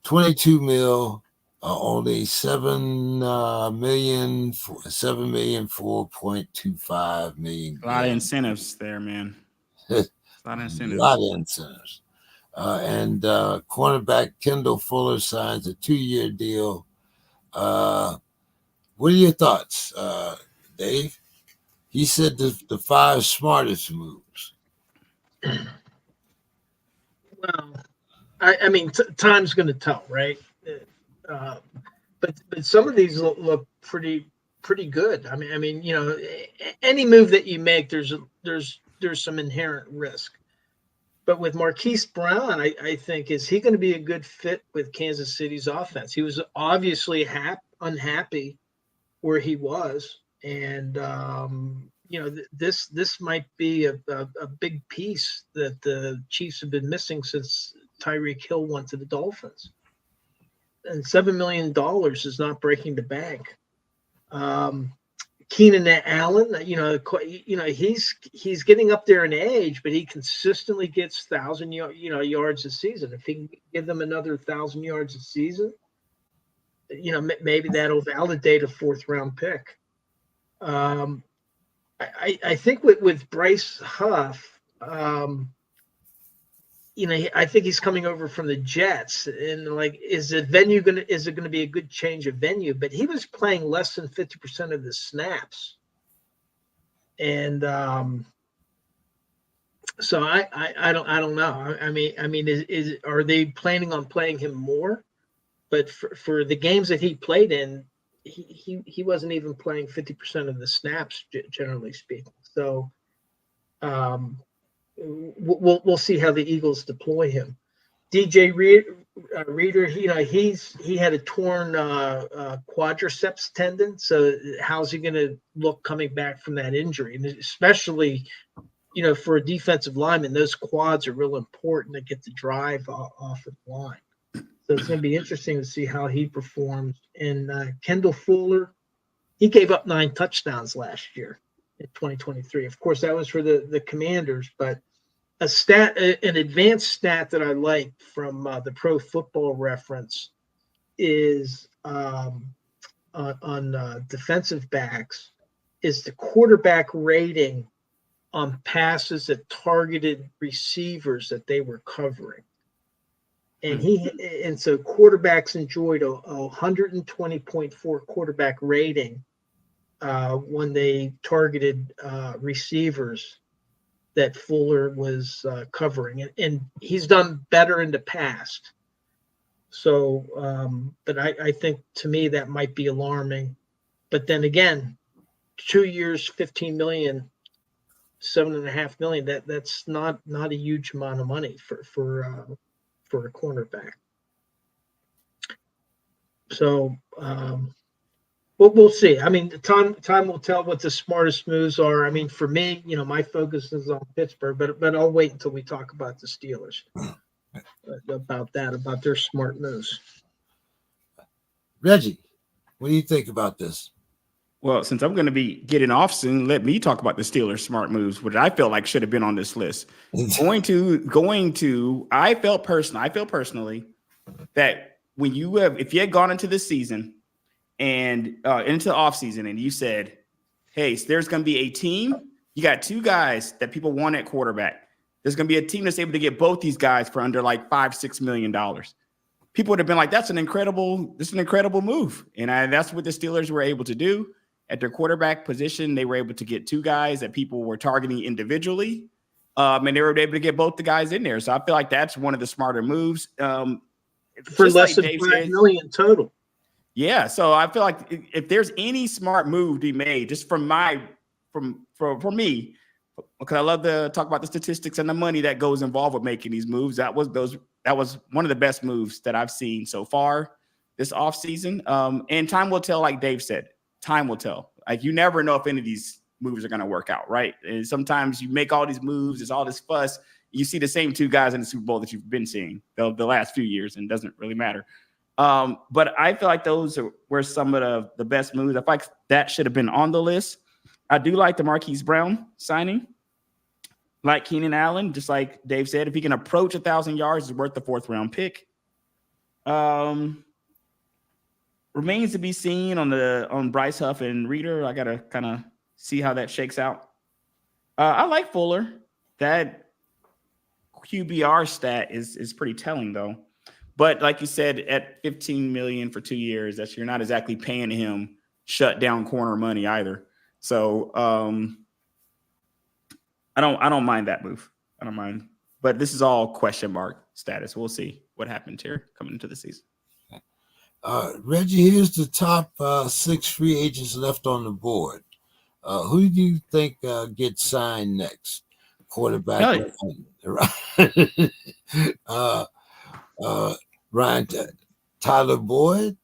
[SPEAKER 1] $22 million, only $7 million, $4.25 million.
[SPEAKER 2] A lot of incentives there, man.
[SPEAKER 1] A lot of incentives. And cornerback Kendall Fuller signs a 2-year deal. What are your thoughts, Dave? He said the 5 smartest moves.
[SPEAKER 3] Well, I mean, time's going to tell, right? But some of these look pretty good. I mean, any move that you make, there's some inherent risk. But with Marquise Brown, I think, is he going to be a good fit with Kansas City's offense? He was obviously unhappy where he was, and this might be a big piece that the Chiefs have been missing since Tyreek Hill went to the Dolphins. and $7 million is not breaking the bank. Keenan Allen, he's getting up there in age, but he consistently gets 1,000 yards a season. If he can give them another 1,000 yards a season, maybe that'll validate a 4th-round pick. I think with Bryce Huff, I think he's coming over from the Jets, and is it gonna be a good change of venue? But he was playing less than 50% of the snaps, and so I don't know. I mean, are they planning on playing him more? But for the games that he played in, he wasn't even playing 50% of the snaps, generally speaking. So we'll see how the Eagles deploy him. DJ Reader, he had a torn quadriceps tendon. So how's he going to look coming back from that injury? And especially, for a defensive lineman, those quads are real important to get the drive off of the line. So it's going to be interesting to see how he performs. And Kendall Fuller, he gave up 9 touchdowns last year in 2023. Of course, that was for the Commanders, but an advanced stat that I like from the Pro Football Reference is on defensive backs is the quarterback rating on passes that targeted receivers that they were covering. And so quarterbacks enjoyed a 120.4 quarterback rating when they targeted receivers that Fuller was covering, and he's done better in the past. So, but I think to me that might be alarming. But then again, 2 years, $15 million, $7.5 million. That's not a huge amount of money for a cornerback. So we'll see. I mean, time will tell what the smartest moves are. I mean, for me, my focus is on Pittsburgh, but I'll wait until we talk about the Steelers about their smart moves.
[SPEAKER 1] Reggie, what do you think about this?
[SPEAKER 2] Well, since I'm going to be getting off soon, let me talk about the Steelers' smart moves, which I felt like should have been on this list. I felt personally that if you had gone into this season and into the offseason and you said, hey, so there's going to be a team, you got 2 guys that people want at quarterback. There's going to be a team that's able to get both these guys for under like $5-6 million. People would have been like, this is an incredible move. And that's what the Steelers were able to do. At their quarterback position, they were able to get 2 guys that people were targeting individually, and they were able to get both the guys in there. So I feel like that's one of the smarter moves.
[SPEAKER 3] For less than $5 million total.
[SPEAKER 2] Yeah, so I feel like if there's any smart move to be made, just for me, because I love to talk about the statistics and the money that goes involved with making these moves. That was one of the best moves that I've seen so far this offseason. And time will tell, like Dave said. Time will tell. Like, you never know if any of these moves are going to work out, right? And sometimes you make all these moves, there's all this fuss. You see the same 2 guys in the Super Bowl that you've been seeing the last few years, and it doesn't really matter. But I feel like those were some of the best moves. I feel like that should have been on the list. I do like the Marquise Brown signing. Like Keenan Allen, just like Dave said, if he can approach 1,000 yards, it's worth the 4th-round pick. Remains to be seen on Bryce Huff and Reader. I gotta kind of see how that shakes out. I like Fuller. That QBR stat is pretty telling, though. But like you said, at $15 million for 2 years, you're not exactly paying him shut down corner money either. So I don't mind that move. I don't mind. But this is all question mark status. We'll see what happens here coming into the season.
[SPEAKER 1] Reggie, here's the top 6 free agents left on the board. Who do you think gets signed next? Quarterback, Ryan Tyler Boyd,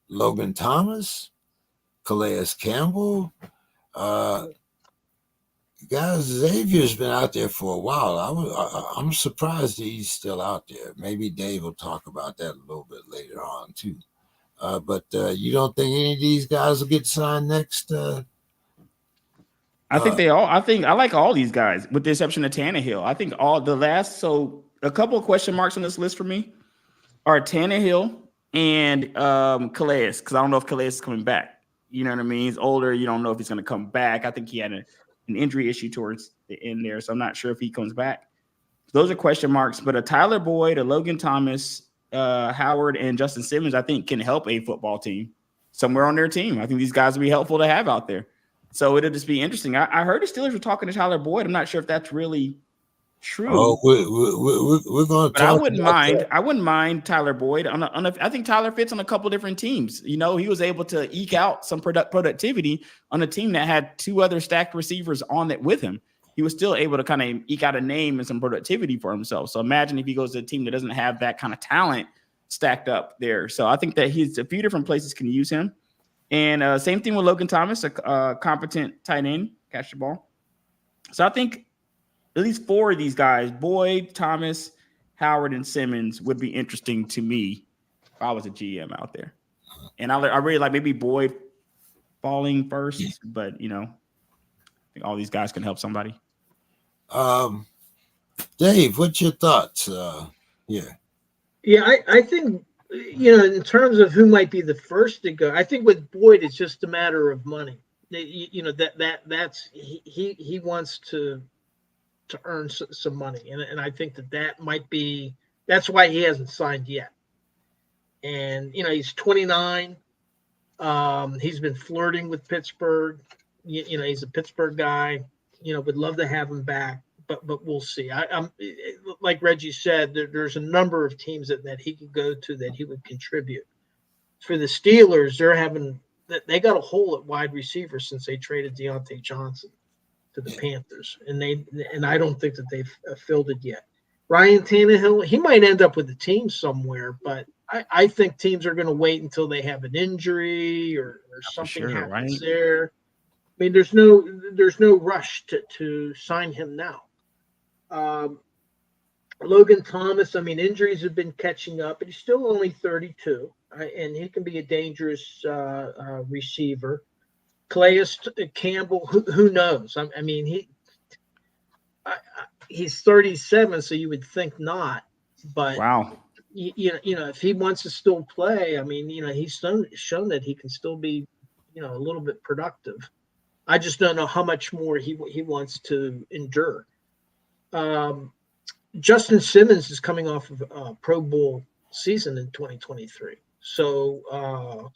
[SPEAKER 1] Logan Thomas, Calais Campbell, Guys, Xavier's been out there for a while. I'm surprised that he's still out there. Maybe Dave will talk about that a little bit later on too. But you don't think any of these guys will get signed next?
[SPEAKER 2] I think they all. I think I like all these guys, with the exception of Tannehill. I think all the last. So a couple of question marks on this list for me are Tannehill and Calais, because I don't know if Calais is coming back. You know what I mean? He's older. You don't know if he's going to come back. I think he had an injury issue towards the end there, so I'm not sure if he comes back. Those are question marks. But a Tyler Boyd, a Logan Thomas, Howard, and Justin Simmons, I think, can help a football team somewhere on their team. I think these guys will be helpful to have out there. So it'll just be interesting. I heard the Steelers were talking to Tyler Boyd. I'm not sure if that's really true.
[SPEAKER 1] Oh, we're going to talk.
[SPEAKER 2] I wouldn't mind Tyler Boyd. I think Tyler fits on a couple different teams. You know, he was able to eke out some productivity on a team that had two other stacked receivers on it with him. He was still able to kind of eke out a name and some productivity for himself. So imagine if he goes to a team that doesn't have that kind of talent stacked up there. So I think that he's a few different places can use him. And same thing with Logan Thomas, a competent tight end, catch the ball. So I think at least four of these guys, Boyd, Thomas, Howard, and Simmons, would be interesting to me if I was a GM out there. And I really like maybe Boyd falling first, but, you know, I think all these guys can help somebody.
[SPEAKER 1] Dave, what's your thoughts?
[SPEAKER 3] Yeah, I think, you know, in terms of who might be the first to go, I think with Boyd, it's just a matter of money. You know, that's he wants to earn some money, and I think that might be, that's why he hasn't signed yet. And you know, he's 29. He's been flirting with Pittsburgh. You know, he's a Pittsburgh guy. You know, would love to have him back, but we'll see. I'm like Reggie said, there's a number of teams that he could go to that he would contribute. For the Steelers, they got a hole at wide receiver since they traded Deontay Johnson to the Panthers, and I don't think that they've filled it yet. Ryan Tannehill, he might end up with the team somewhere, but I think teams are going to wait until they have an injury or something happens there. I mean, there's no rush to sign him now. Logan Thomas, I mean, injuries have been catching up, but he's still only 32, and he can be a dangerous receiver. Calais Campbell, who knows? I mean, he's 37, so you would think not. But
[SPEAKER 2] wow,
[SPEAKER 3] you know, if he wants to still play, I mean, you know, he's shown that he can still be, you know, a little bit productive. I just don't know how much more he wants to endure. Justin Simmons is coming off of a Pro Bowl season in 2023, so.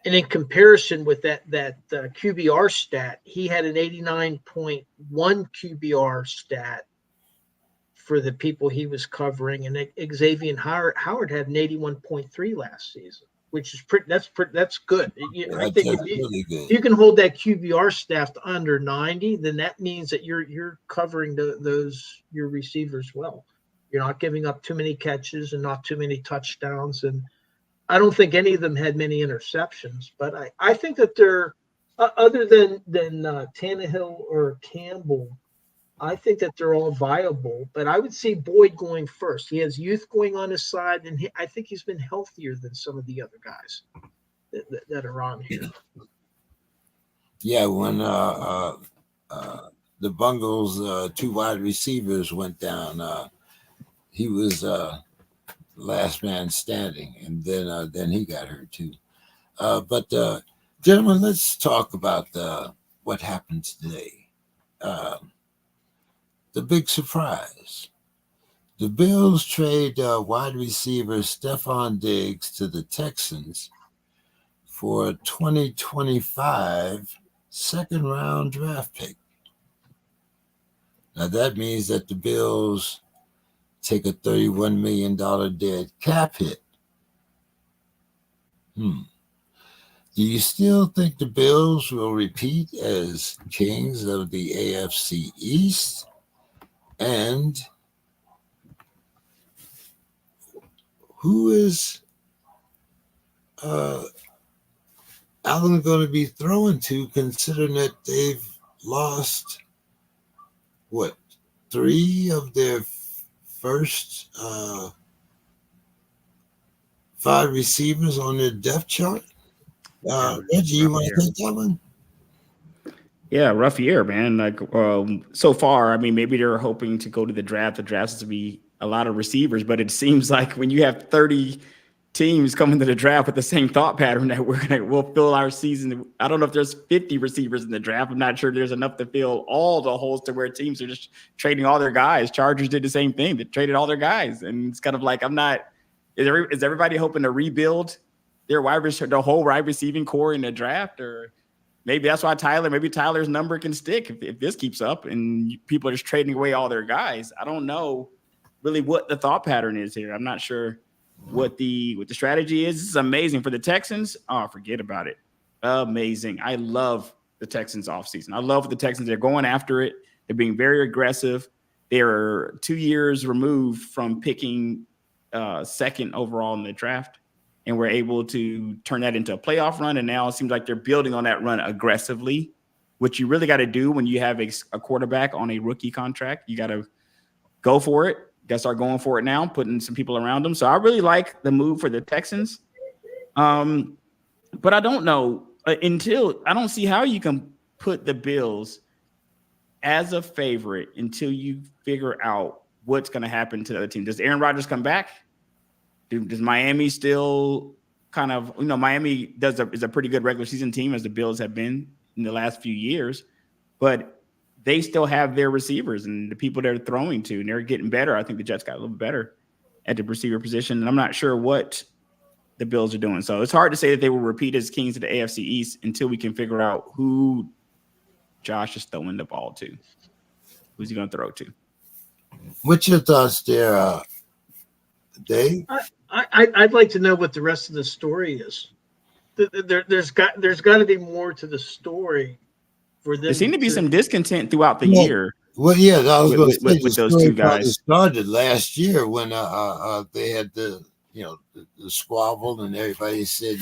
[SPEAKER 3] And in comparison with that QBR stat, he had an 89.1 QBR stat for the people he was covering, and Xavier Howard had an 81.3 last season, which is that's good. I think if you can hold that QBR stat to under 90, then that means that you're covering your receivers well. You're not giving up too many catches and not too many touchdowns, and I don't think any of them had many interceptions, but I think that they're other than Tannehill or Campbell, I think that they're all viable. But I would see Boyd going first. He has youth going on his side, and I think he's been healthier than some of the other guys that are on here.
[SPEAKER 1] Yeah, when the Bungles' two wide receivers went down, he was last man standing, and then he got hurt too. But gentlemen, let's talk about what happened today. The big surprise: the Bills trade wide receiver Stephon Diggs to the Texans for a 2025 second-round draft pick. Now that means that the Bills take a $31 million dead cap hit. Do you still think the Bills will repeat as kings of the AFC East? And who is Allen going to be throwing to, considering that they've lost what, 3 of their first 5 receivers on their depth chart. Reggie, you want to take that one?
[SPEAKER 2] Yeah, rough year, man. Like so far, I mean, maybe they're hoping to go to the draft. The draft is to be a lot of receivers, but it seems like when you have 30 teams coming to the draft with the same thought pattern that we'll fill our season. I don't know if there's 50 receivers in the draft. I'm not sure there's enough to fill all the holes to where teams are just trading all their guys. Chargers did the same thing. They traded all their guys, and it's kind of like is everybody hoping to rebuild their the whole wide receiving core in the draft? Or maybe that's why Tyler's number can stick if this keeps up and people are just trading away all their guys. I don't know really what the thought pattern is here. I'm not sure what the strategy is. This is amazing for the Texans. Oh, forget about it. Amazing. I love the Texans offseason. I love the Texans. They're going after it. They're being very aggressive. They're 2 years removed from picking second overall in the draft, and we're able to turn that into a playoff run. And now it seems like they're building on that run aggressively, which you really got to do when you have a quarterback on a rookie contract. You got to go for it. Got to start going for it now, putting some people around them. So I really like the move for the Texans. But I don't know I don't see how you can put the Bills as a favorite until you figure out what's going to happen to the other team. Does Aaron Rodgers come back? Does Miami still kind of, Miami is a pretty good regular season team as the Bills have been in the last few years, but they still have their receivers and the people they're throwing to, and they're getting better. I think the Jets got a little better at the receiver position, and I'm not sure what the Bills are doing. So it's hard to say that they will repeat as kings of the AFC East until we can figure out who Josh is throwing the ball to. Who's he going to throw to?
[SPEAKER 3] What's your thoughts there, Dave? I'd like to know what the rest of the story is. There's got to be more to the story. There
[SPEAKER 2] seemed to be some discontent throughout the year.
[SPEAKER 1] Well, yeah, I was going to say
[SPEAKER 2] with those two guys.
[SPEAKER 1] Started last year when they had the squabble, and everybody said,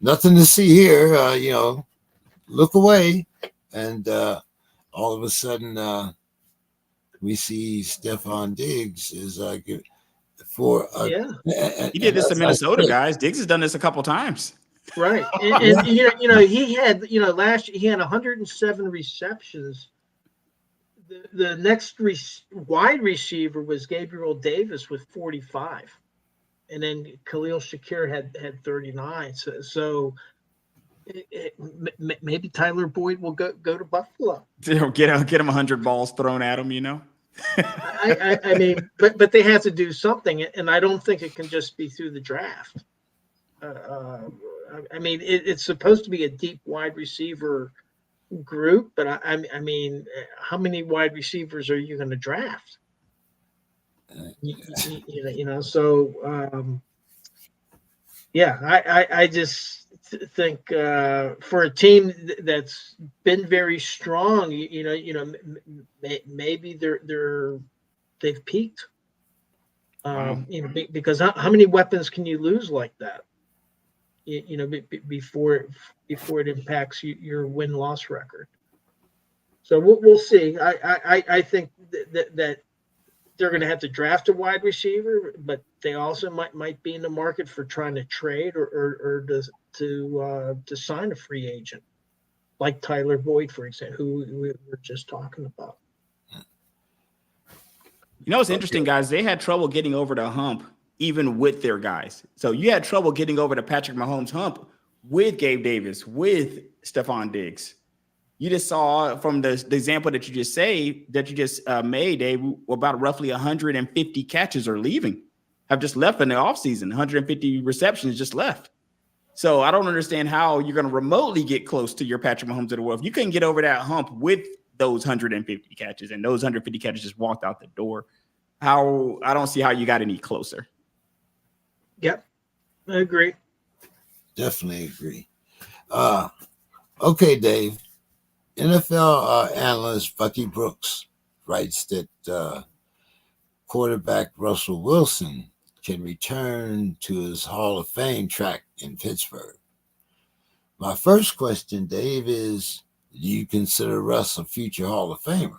[SPEAKER 1] nothing to see here. Look away, and all of a sudden we see Stephon Diggs is
[SPEAKER 2] he did this to Minnesota, guys. Diggs has done this a couple times.
[SPEAKER 3] Right. And he had, last year he had 107 receptions. The next wide receiver was Gabriel Davis with 45. And then Khalil Shakir had 39. So maybe Tyler Boyd will go to Buffalo.
[SPEAKER 2] Get him 100 balls thrown at him,
[SPEAKER 3] I mean, but they have to do something, and I don't think it can just be through the draft. I mean, it's supposed to be a deep wide receiver group, but I mean, how many wide receivers are you going to draft? So I just think for a team that's been very strong, maybe they've peaked. Because how many weapons can you lose like that? Before it impacts your win-loss record. So we'll see. I think that they're going to have to draft a wide receiver, but they also might be in the market for trying to trade or to sign a free agent, like Tyler Boyd, for example, who we were just talking about.
[SPEAKER 2] It's interesting, guys. They had trouble getting over the hump even with their guys. So you had trouble getting over the Patrick Mahomes hump with Gabe Davis, with Stephon Diggs. You just saw from the example that you just made, Dave, about roughly 150 catches are leaving, have just left in the offseason. 150 receptions just left. So I don't understand how you're going to remotely get close to your Patrick Mahomes of the world. If you couldn't get over that hump with those 150 catches, and those 150 catches just walked out the door, I don't see how you got any closer.
[SPEAKER 3] Yep, I agree.
[SPEAKER 1] Definitely agree. Okay, Dave. NFL analyst Bucky Brooks writes that quarterback Russell Wilson can return to his Hall of Fame track in Pittsburgh. My first question, Dave, is Do you consider Russ a future Hall of Famer?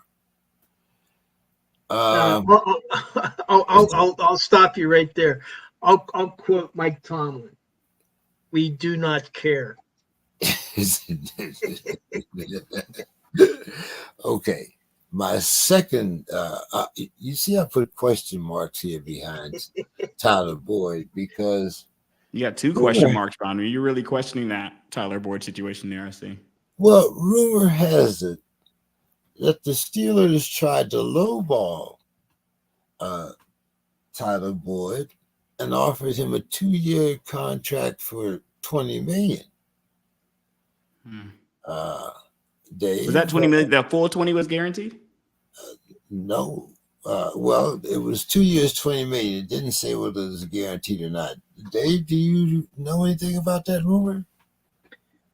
[SPEAKER 3] I'll stop you right there. I'll quote Mike Tomlin. We do not care.
[SPEAKER 1] Okay. My second, you see, I put question marks here behind Tyler Boyd because
[SPEAKER 2] You got two question marks, Boundary. You're really questioning that Tyler Boyd situation there, I see.
[SPEAKER 1] Well, rumor has it that the Steelers tried to lowball Tyler Boyd and offered him a 2-year contract for $20 million. Dave,
[SPEAKER 2] Was that 20 million? The full 20 was guaranteed?
[SPEAKER 1] No. Well, it was 2 years, $20 million. It didn't say whether it was guaranteed or not. Dave, do you know anything about that rumor?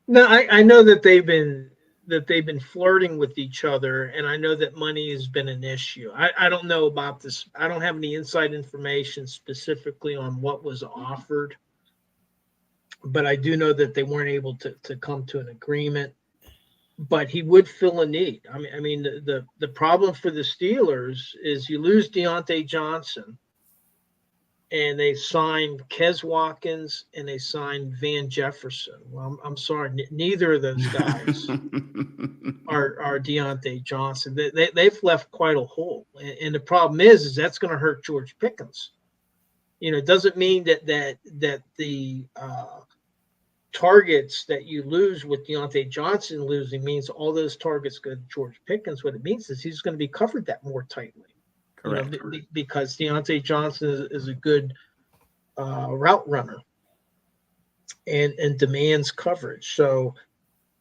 [SPEAKER 3] No, I know that they've been flirting with each other, and I know that money has been an issue. I don't know about this. I don't have any inside information specifically on what was offered, but I do know that they weren't able to come to an agreement. But he would fill a need. I mean, the problem for the Steelers is you lose Deontay Johnson, and they signed Kes Watkins and they signed Van Jefferson. Well, I'm sorry, neither of those guys are Deontay Johnson. They've left quite a hole, and the problem is that's going to hurt George Pickens. You know, it doesn't mean that the targets that you lose with Deontay Johnson losing means all those targets go to George Pickens. What it means is he's going to be covered that more tightly.
[SPEAKER 2] Correct.
[SPEAKER 3] You know, because Deontay Johnson is a good route runner and demands coverage. So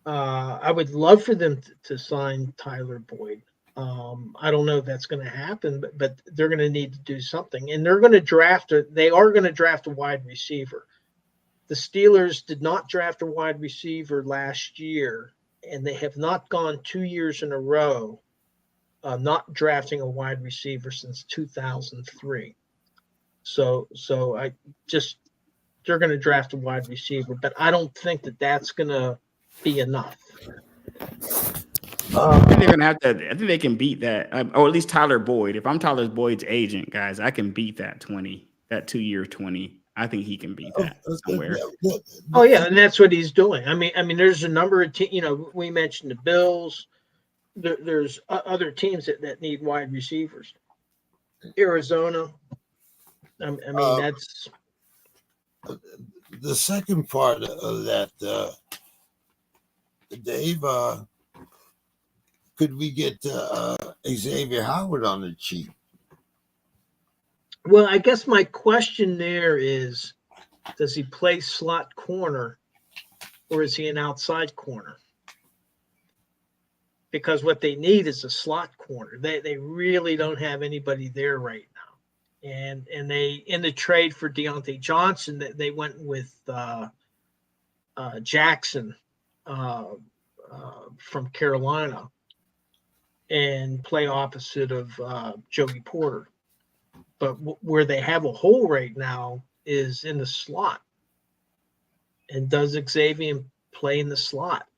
[SPEAKER 3] I would love for them to sign Tyler Boyd. I don't know if that's going to happen, but they're going to need to do something. And they're going to they are going to draft a wide receiver. The Steelers did not draft a wide receiver last year, and they have not gone 2 years in a row not drafting a wide receiver since 2003. So they're going to draft a wide receiver, but I don't think that that's going to be enough.
[SPEAKER 2] I think they're going to have to. I think they can beat that, or at least Tyler Boyd. If I'm Tyler Boyd's agent, guys, I can beat that 20, that 2 year 20. I think he can beat that somewhere.
[SPEAKER 3] Oh yeah, and that's what he's doing. I mean, there's a number of teams. You know, we mentioned the Bills. There's other teams that need wide receivers. Arizona. I mean, that's
[SPEAKER 1] the second part of that. Dave, could we get Xavier Howard on the cheap?
[SPEAKER 3] Well, I guess my question there is, does he play slot corner or is he an outside corner? Because what they need is a slot corner. They really don't have anybody there right now. And they, in the trade for Deontay Johnson, they went with Jackson from Carolina and play opposite of Joey Porter. But where they have a hole right now is in the slot. And does Xavier play in the slot?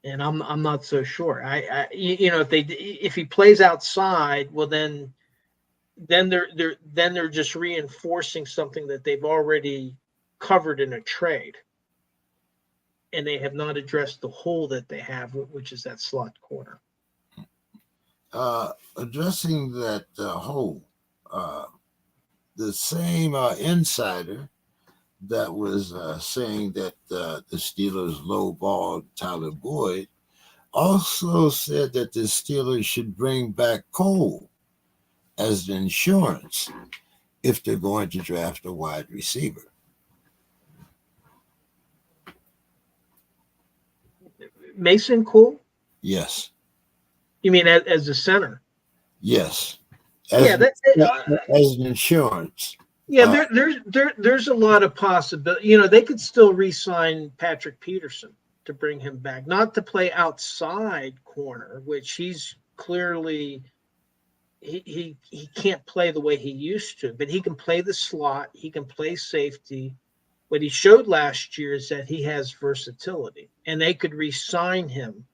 [SPEAKER 3] And I'm not so sure. You know, if he plays outside, well then they're just reinforcing something that they've already covered in a trade, and they have not addressed the hole that they have, which is that slot corner.
[SPEAKER 1] Addressing that hole, the same insider that was saying that the Steelers lowballed Tyler Boyd also said that the Steelers should bring back Cole as the insurance if they're going to draft a wide receiver.
[SPEAKER 3] Mason Cole?
[SPEAKER 1] Yes.
[SPEAKER 3] You mean as a center?
[SPEAKER 1] Yes.
[SPEAKER 3] As
[SPEAKER 1] an insurance.
[SPEAKER 3] Yeah, there's a lot of possibility. You know, they could still re-sign Patrick Peterson to bring him back, not to play outside corner, which he's clearly he can't play the way he used to, but he can play the slot, he can play safety. What he showed last year is that he has versatility. and they could re-sign him.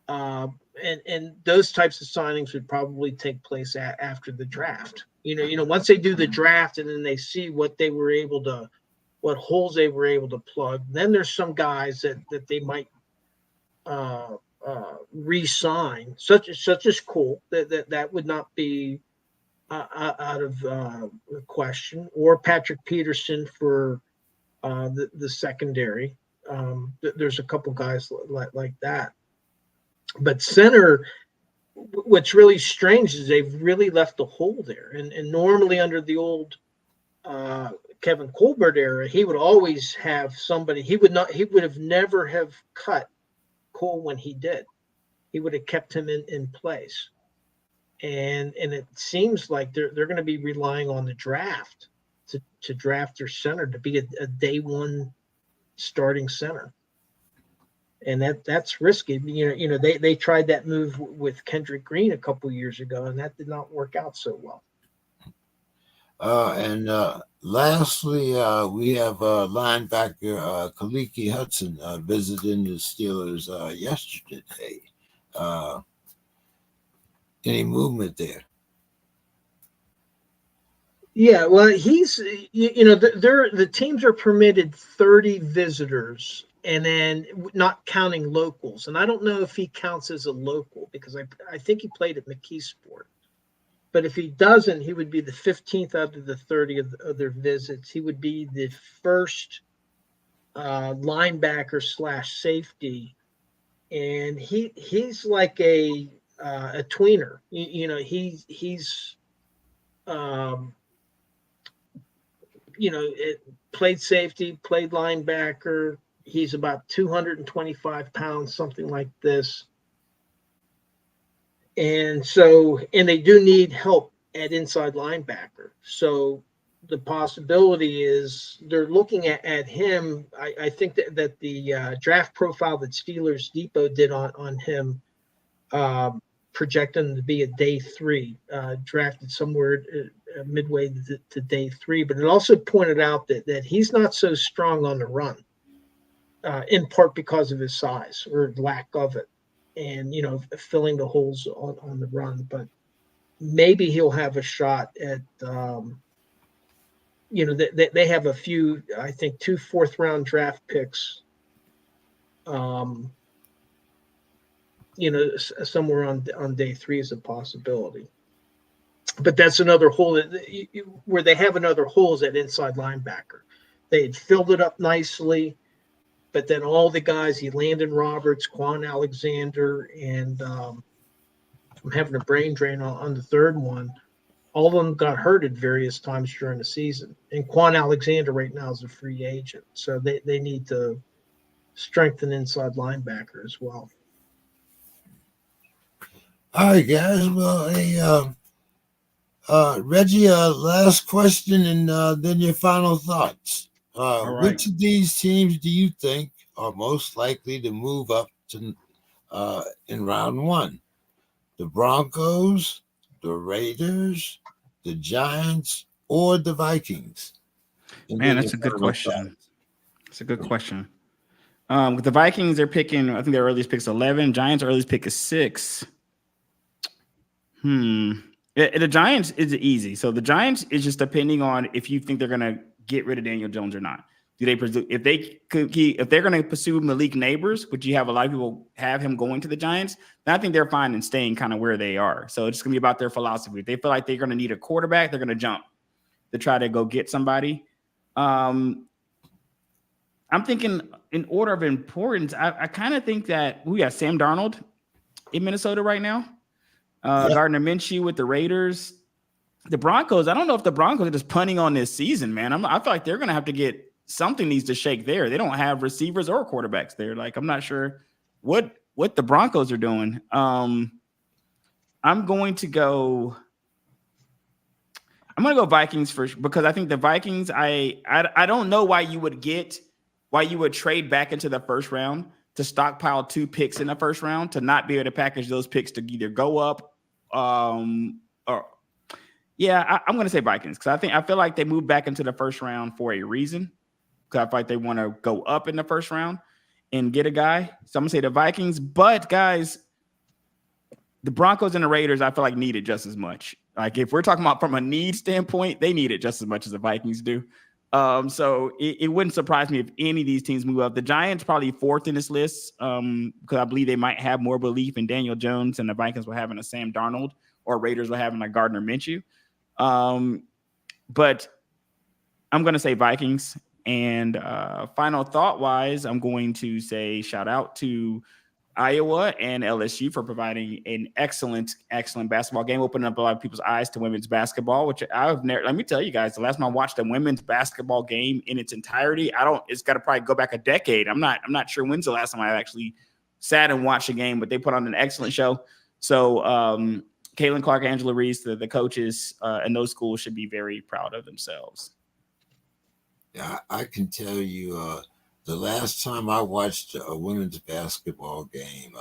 [SPEAKER 3] And those types of signings would probably take place after the draft. Once they do the draft and then they see what holes they were able to plug, then there's some guys that they might re-sign, such as Cole, that would not be out of the question, or Patrick Peterson for the secondary. There's a couple guys like that. But center, what's really strange is they've really left a hole there. And normally under the old Kevin Colbert era, he would always have somebody. He would have never have cut Cole when he did. He would have kept him in place. And it seems like they're going to be relying on the draft to draft their center to be a day one starting center. And that's risky. They tried that move with Kendrick Green a couple years ago, and that did not work out so well.
[SPEAKER 1] And lastly, we have linebacker Kaliki Hudson visiting the Steelers yesterday. Any movement there?
[SPEAKER 3] Yeah, well, he's the teams are permitted 30 visitors, and then not counting locals. And I don't know if he counts as a local because I think he played at McKeesport. But if he doesn't, he would be the 15th out of the 30 of their visits. He would be the first linebacker / safety, and he's like a tweener. He's played safety, played linebacker. He's about 225 pounds, something like this. And they do need help at inside linebacker. So the possibility is they're looking at him. I think that the draft profile that Steelers Depot did on him projected him to be a day 3, drafted somewhere midway to day 3. But it also pointed out that he's not so strong on the run, in part because of his size or lack of it, and filling the holes on the run. But maybe he'll have a shot at they have a few, I think 2 4th-round draft picks somewhere on day 3 is a possibility. But that's another hole where they have another hole is at inside linebacker. They had filled it up nicely, but then all the guys, Landon Roberts, Quan Alexander, and I'm having a brain drain on the third one. All of them got hurt at various times during the season. And Quan Alexander right now is a free agent. So they need to strengthen inside linebacker as well.
[SPEAKER 1] All right, guys. Well, Reggie, last question, and then your final thoughts.
[SPEAKER 2] Right.
[SPEAKER 1] Which of these teams do you think are most likely to move up to in round 1? The Broncos, the Raiders, the Giants, or the Vikings?
[SPEAKER 2] Man, that's a good question. It's a good question. With the Vikings, they're picking, I think their earliest pick's 11. Giants' earliest pick is 6. The Giants is easy. So the Giants is just depending on if you think they're going to get rid of Daniel Jones or not. Do they pursue if they're going to pursue Malik Neighbors, which you have a lot of people have him going to the Giants? Then I think they're fine and staying kind of where they are. So it's going to be about their philosophy. If they feel like they're going to need a quarterback, they're going to jump to try to go get somebody. I'm thinking in order of importance, I kind of think that we got Sam Darnold in Minnesota right now. Gardner Minshew with the Raiders. The Broncos, I don't know if the Broncos are just punting on this season, man. I feel like they're going to have to get something needs to shake there. They don't have receivers or quarterbacks there. Like, I'm not sure what the Broncos are doing. I'm going to go Vikings first because I think the Vikings, I don't know why you would trade back into the first round to stockpile 2 picks in the first round to not be able to package those picks to either go up I'm going to say Vikings because I feel like they moved back into the first round for a reason. Because I feel like they want to go up in the first round. and get a guy. So I'm gonna say the Vikings, but guys, the Broncos and the Raiders, I feel like need it just as much. Like if we're talking about from a need standpoint, they need it just as much as the Vikings do. So it wouldn't surprise me if any of these teams move up. The Giants probably fourth in this list because I believe they might have more belief in Daniel Jones and the Vikings will have in a Sam Darnold or Raiders will have in a Gardner Minshew. But I'm going to say Vikings. And final thought wise, I'm going to say shout out to Iowa and LSU for providing an excellent basketball game, opening up a lot of people's eyes to women's basketball, which I've never, let me tell you guys, the last time I watched a women's basketball game in its entirety, it's got to probably go back a decade. I'm not sure when's the last time I actually sat and watched a game, but they put on an excellent show. So Caitlin Clark, Angela Reese, the coaches in those schools should be very proud of themselves.
[SPEAKER 1] Yeah, I can tell you, the last time I watched a women's basketball game,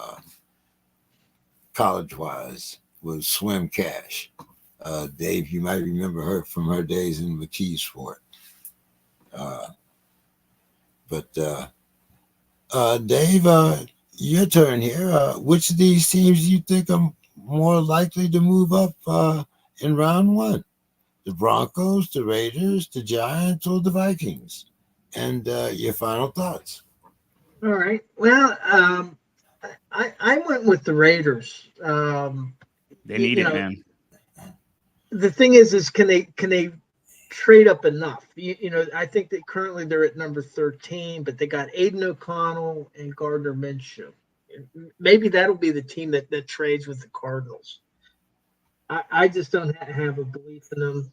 [SPEAKER 1] college-wise, was Swim Cash. Dave, you might remember her from her days in McKeesport. Dave, your turn here. Which of these teams do you think are more likely to move up in round one? The Broncos, the Raiders, the Giants, or the Vikings? And your final thoughts.
[SPEAKER 3] All right. Well, I went with the Raiders.
[SPEAKER 2] They need it, man.
[SPEAKER 3] The thing is can they trade up enough? I think that currently they're at number 13, but they got Aiden O'Connell and Gardner Minshew. Maybe that'll be the team that trades with the Cardinals. I just don't have a belief in them.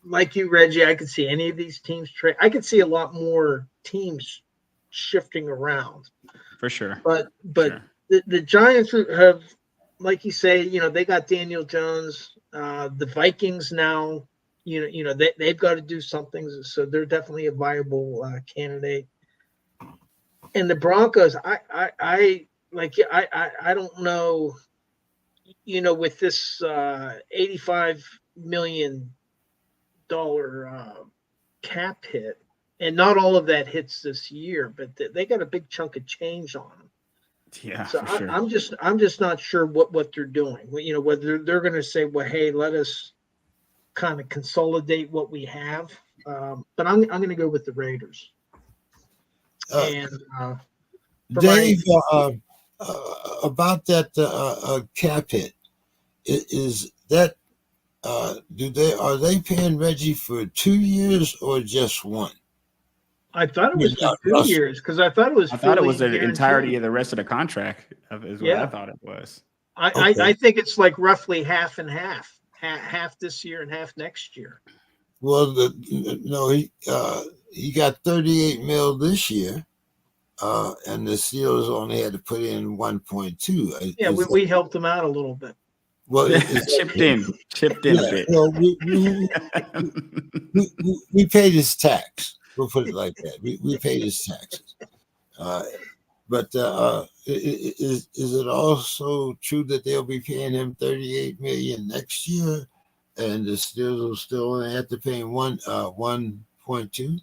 [SPEAKER 3] Like you, Reggie, I could see any of these teams trade. I could see a lot more teams shifting around.
[SPEAKER 2] For sure.
[SPEAKER 3] But
[SPEAKER 2] sure.
[SPEAKER 3] The Giants have, like you say, they got Daniel Jones. The Vikings now, they've got to do something. So they're definitely a viable candidate. And the Broncos, I don't know, with this $85 million cap hit, and not all of that hits this year, but they got a big chunk of change on them.
[SPEAKER 2] Yeah,
[SPEAKER 3] so
[SPEAKER 2] for sure.
[SPEAKER 3] I'm just not sure what they're doing. Whether they're going to say, well, hey, let us kind of consolidate what we have. But I'm going to go with the Raiders. And
[SPEAKER 1] Dave, about that cap hit, is that are they paying Reggie for 2 years or just one?
[SPEAKER 3] I thought it was for 2 years because I thought it was.
[SPEAKER 2] I thought it was the entirety of the rest of the contract. Is what I thought it was.
[SPEAKER 3] I think it's like roughly half and half. Half this year and half next year.
[SPEAKER 1] Well, he got $38 million this year, and the Steelers only had to put in 1.2.
[SPEAKER 3] Yeah, we helped them out a little bit.
[SPEAKER 1] Well,
[SPEAKER 2] chipped in a bit.
[SPEAKER 1] Well, we paid his tax. We'll put it like that. We paid his taxes. But is it also true that they'll be paying him $38 million next year, and the Steelers will still only have to pay him 1.2?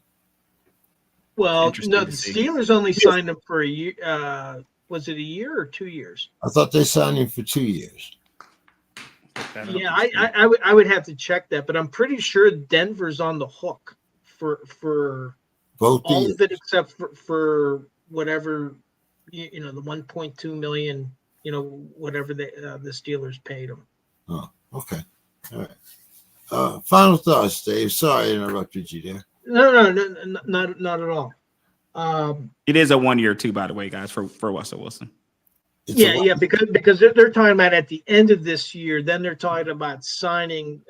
[SPEAKER 3] Well, no, the Steelers only signed him for a year. Was it a year or 2 years?
[SPEAKER 1] I thought they signed him for 2 years.
[SPEAKER 3] Yeah, I would have to check that, but I'm pretty sure Denver's on the hook for
[SPEAKER 1] both
[SPEAKER 3] all of it except for whatever the 1.2 million, whatever the Steelers paid them.
[SPEAKER 1] Oh, okay, all right. Final thoughts, Dave. Sorry I interrupted you there.
[SPEAKER 3] No, not at all.
[SPEAKER 2] It is a 1 year too, by the way, guys, for Russell Wilson.
[SPEAKER 3] Yeah, because they're talking about at the end of this year, then they're talking about signing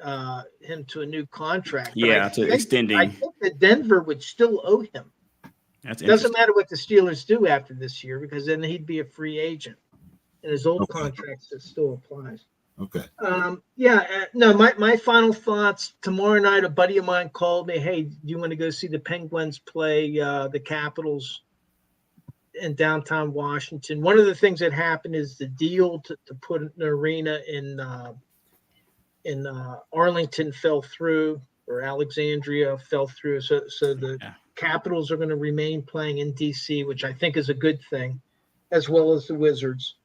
[SPEAKER 3] him to a new contract. But
[SPEAKER 2] extending.
[SPEAKER 3] I think that Denver would still owe him. Doesn't matter what the Steelers do after this year, because then he'd be a free agent, and his old contract still applies.
[SPEAKER 1] Okay.
[SPEAKER 3] My final thoughts. Tomorrow night, a buddy of mine called me. Hey, do you want to go see the Penguins play the Capitals in downtown Washington? One of the things that happened is the deal to put an arena in Arlington fell through, or Alexandria fell through. So the Capitals are going to remain playing in DC, which I think is a good thing, as well as the Wizards.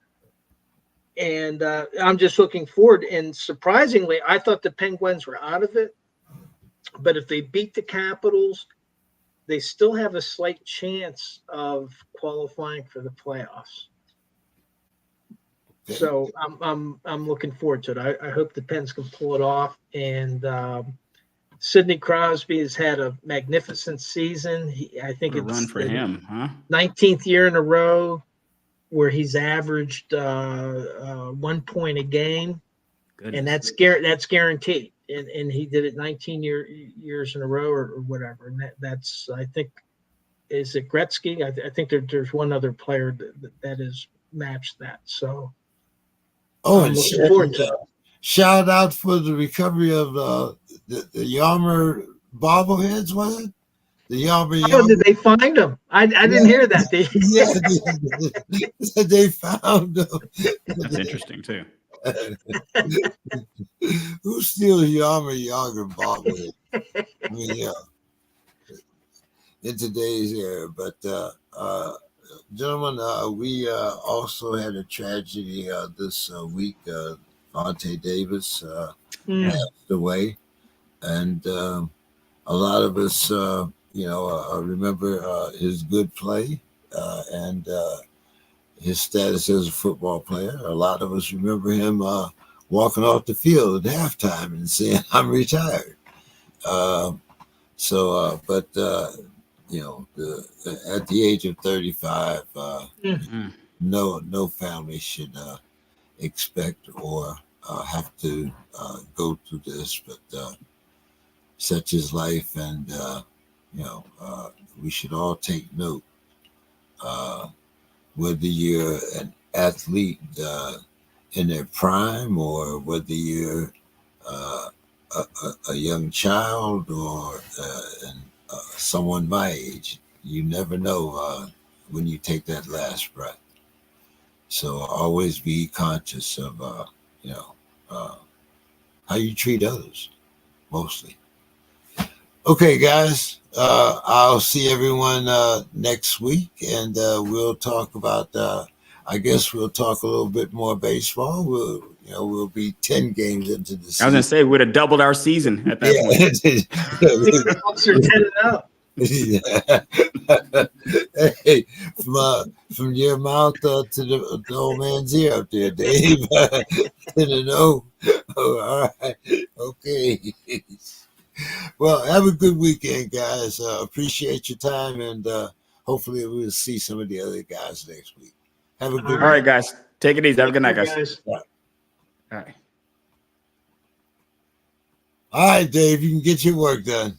[SPEAKER 3] And I'm just looking forward. And surprisingly, I thought the Penguins were out of it. But if they beat the Capitals, they still have a slight chance of qualifying for the playoffs.
[SPEAKER 1] Okay.
[SPEAKER 3] So I'm looking forward to it. I hope the Pens can pull it off. And Sidney Crosby has had a magnificent season. I think
[SPEAKER 2] What a
[SPEAKER 3] it's
[SPEAKER 2] run for him, huh?
[SPEAKER 3] 19th year in a row where he's averaged 1 point a game,
[SPEAKER 2] Goodness.
[SPEAKER 3] and that's guaranteed. And he did it 19 years in a row or whatever. And that's I think, is it Gretzky? I think there's one other player that has matched that. So I'm looking forward to it.
[SPEAKER 1] Shout out for the recovery of the Yarmer bobbleheads, was it? The Yarmer.
[SPEAKER 3] Oh, did they find him? I didn't hear that.
[SPEAKER 1] They found them.
[SPEAKER 2] That's interesting too.
[SPEAKER 1] Who steals Yarmer Yager bobblehead? I mean, yeah, in today's era. But gentlemen, we also had a tragedy this week. Vontae Davis passed away, and a lot of us, remember his good play and his status as a football player. A lot of us remember him walking off the field at halftime and saying, "I'm retired." At the age of 35, no family should expect or have to go through this, but such is life, and we should all take note. Whether you're an athlete in their prime, or whether you're a young child, or someone my age, you never know when you take that last breath. So always be conscious of, how you treat others, mostly. Okay, guys, I'll see everyone next week, and we'll talk about, I guess we'll talk a little bit more baseball. We'll be 10 games into the season.
[SPEAKER 2] I was going to say, we'd have doubled our season at that point.
[SPEAKER 3] Bucks are 10-0.
[SPEAKER 1] Hey, from your mouth to the old man's ear up there, Dave. 10-0. All right. Okay. Well, have a good weekend, guys. Appreciate your time, and hopefully we'll see some of the other guys next week. Have a good
[SPEAKER 2] All right, guys. Take it easy. Have a good night, guys.
[SPEAKER 3] Guys.
[SPEAKER 2] All right.
[SPEAKER 1] All right, Dave. You can get your work done.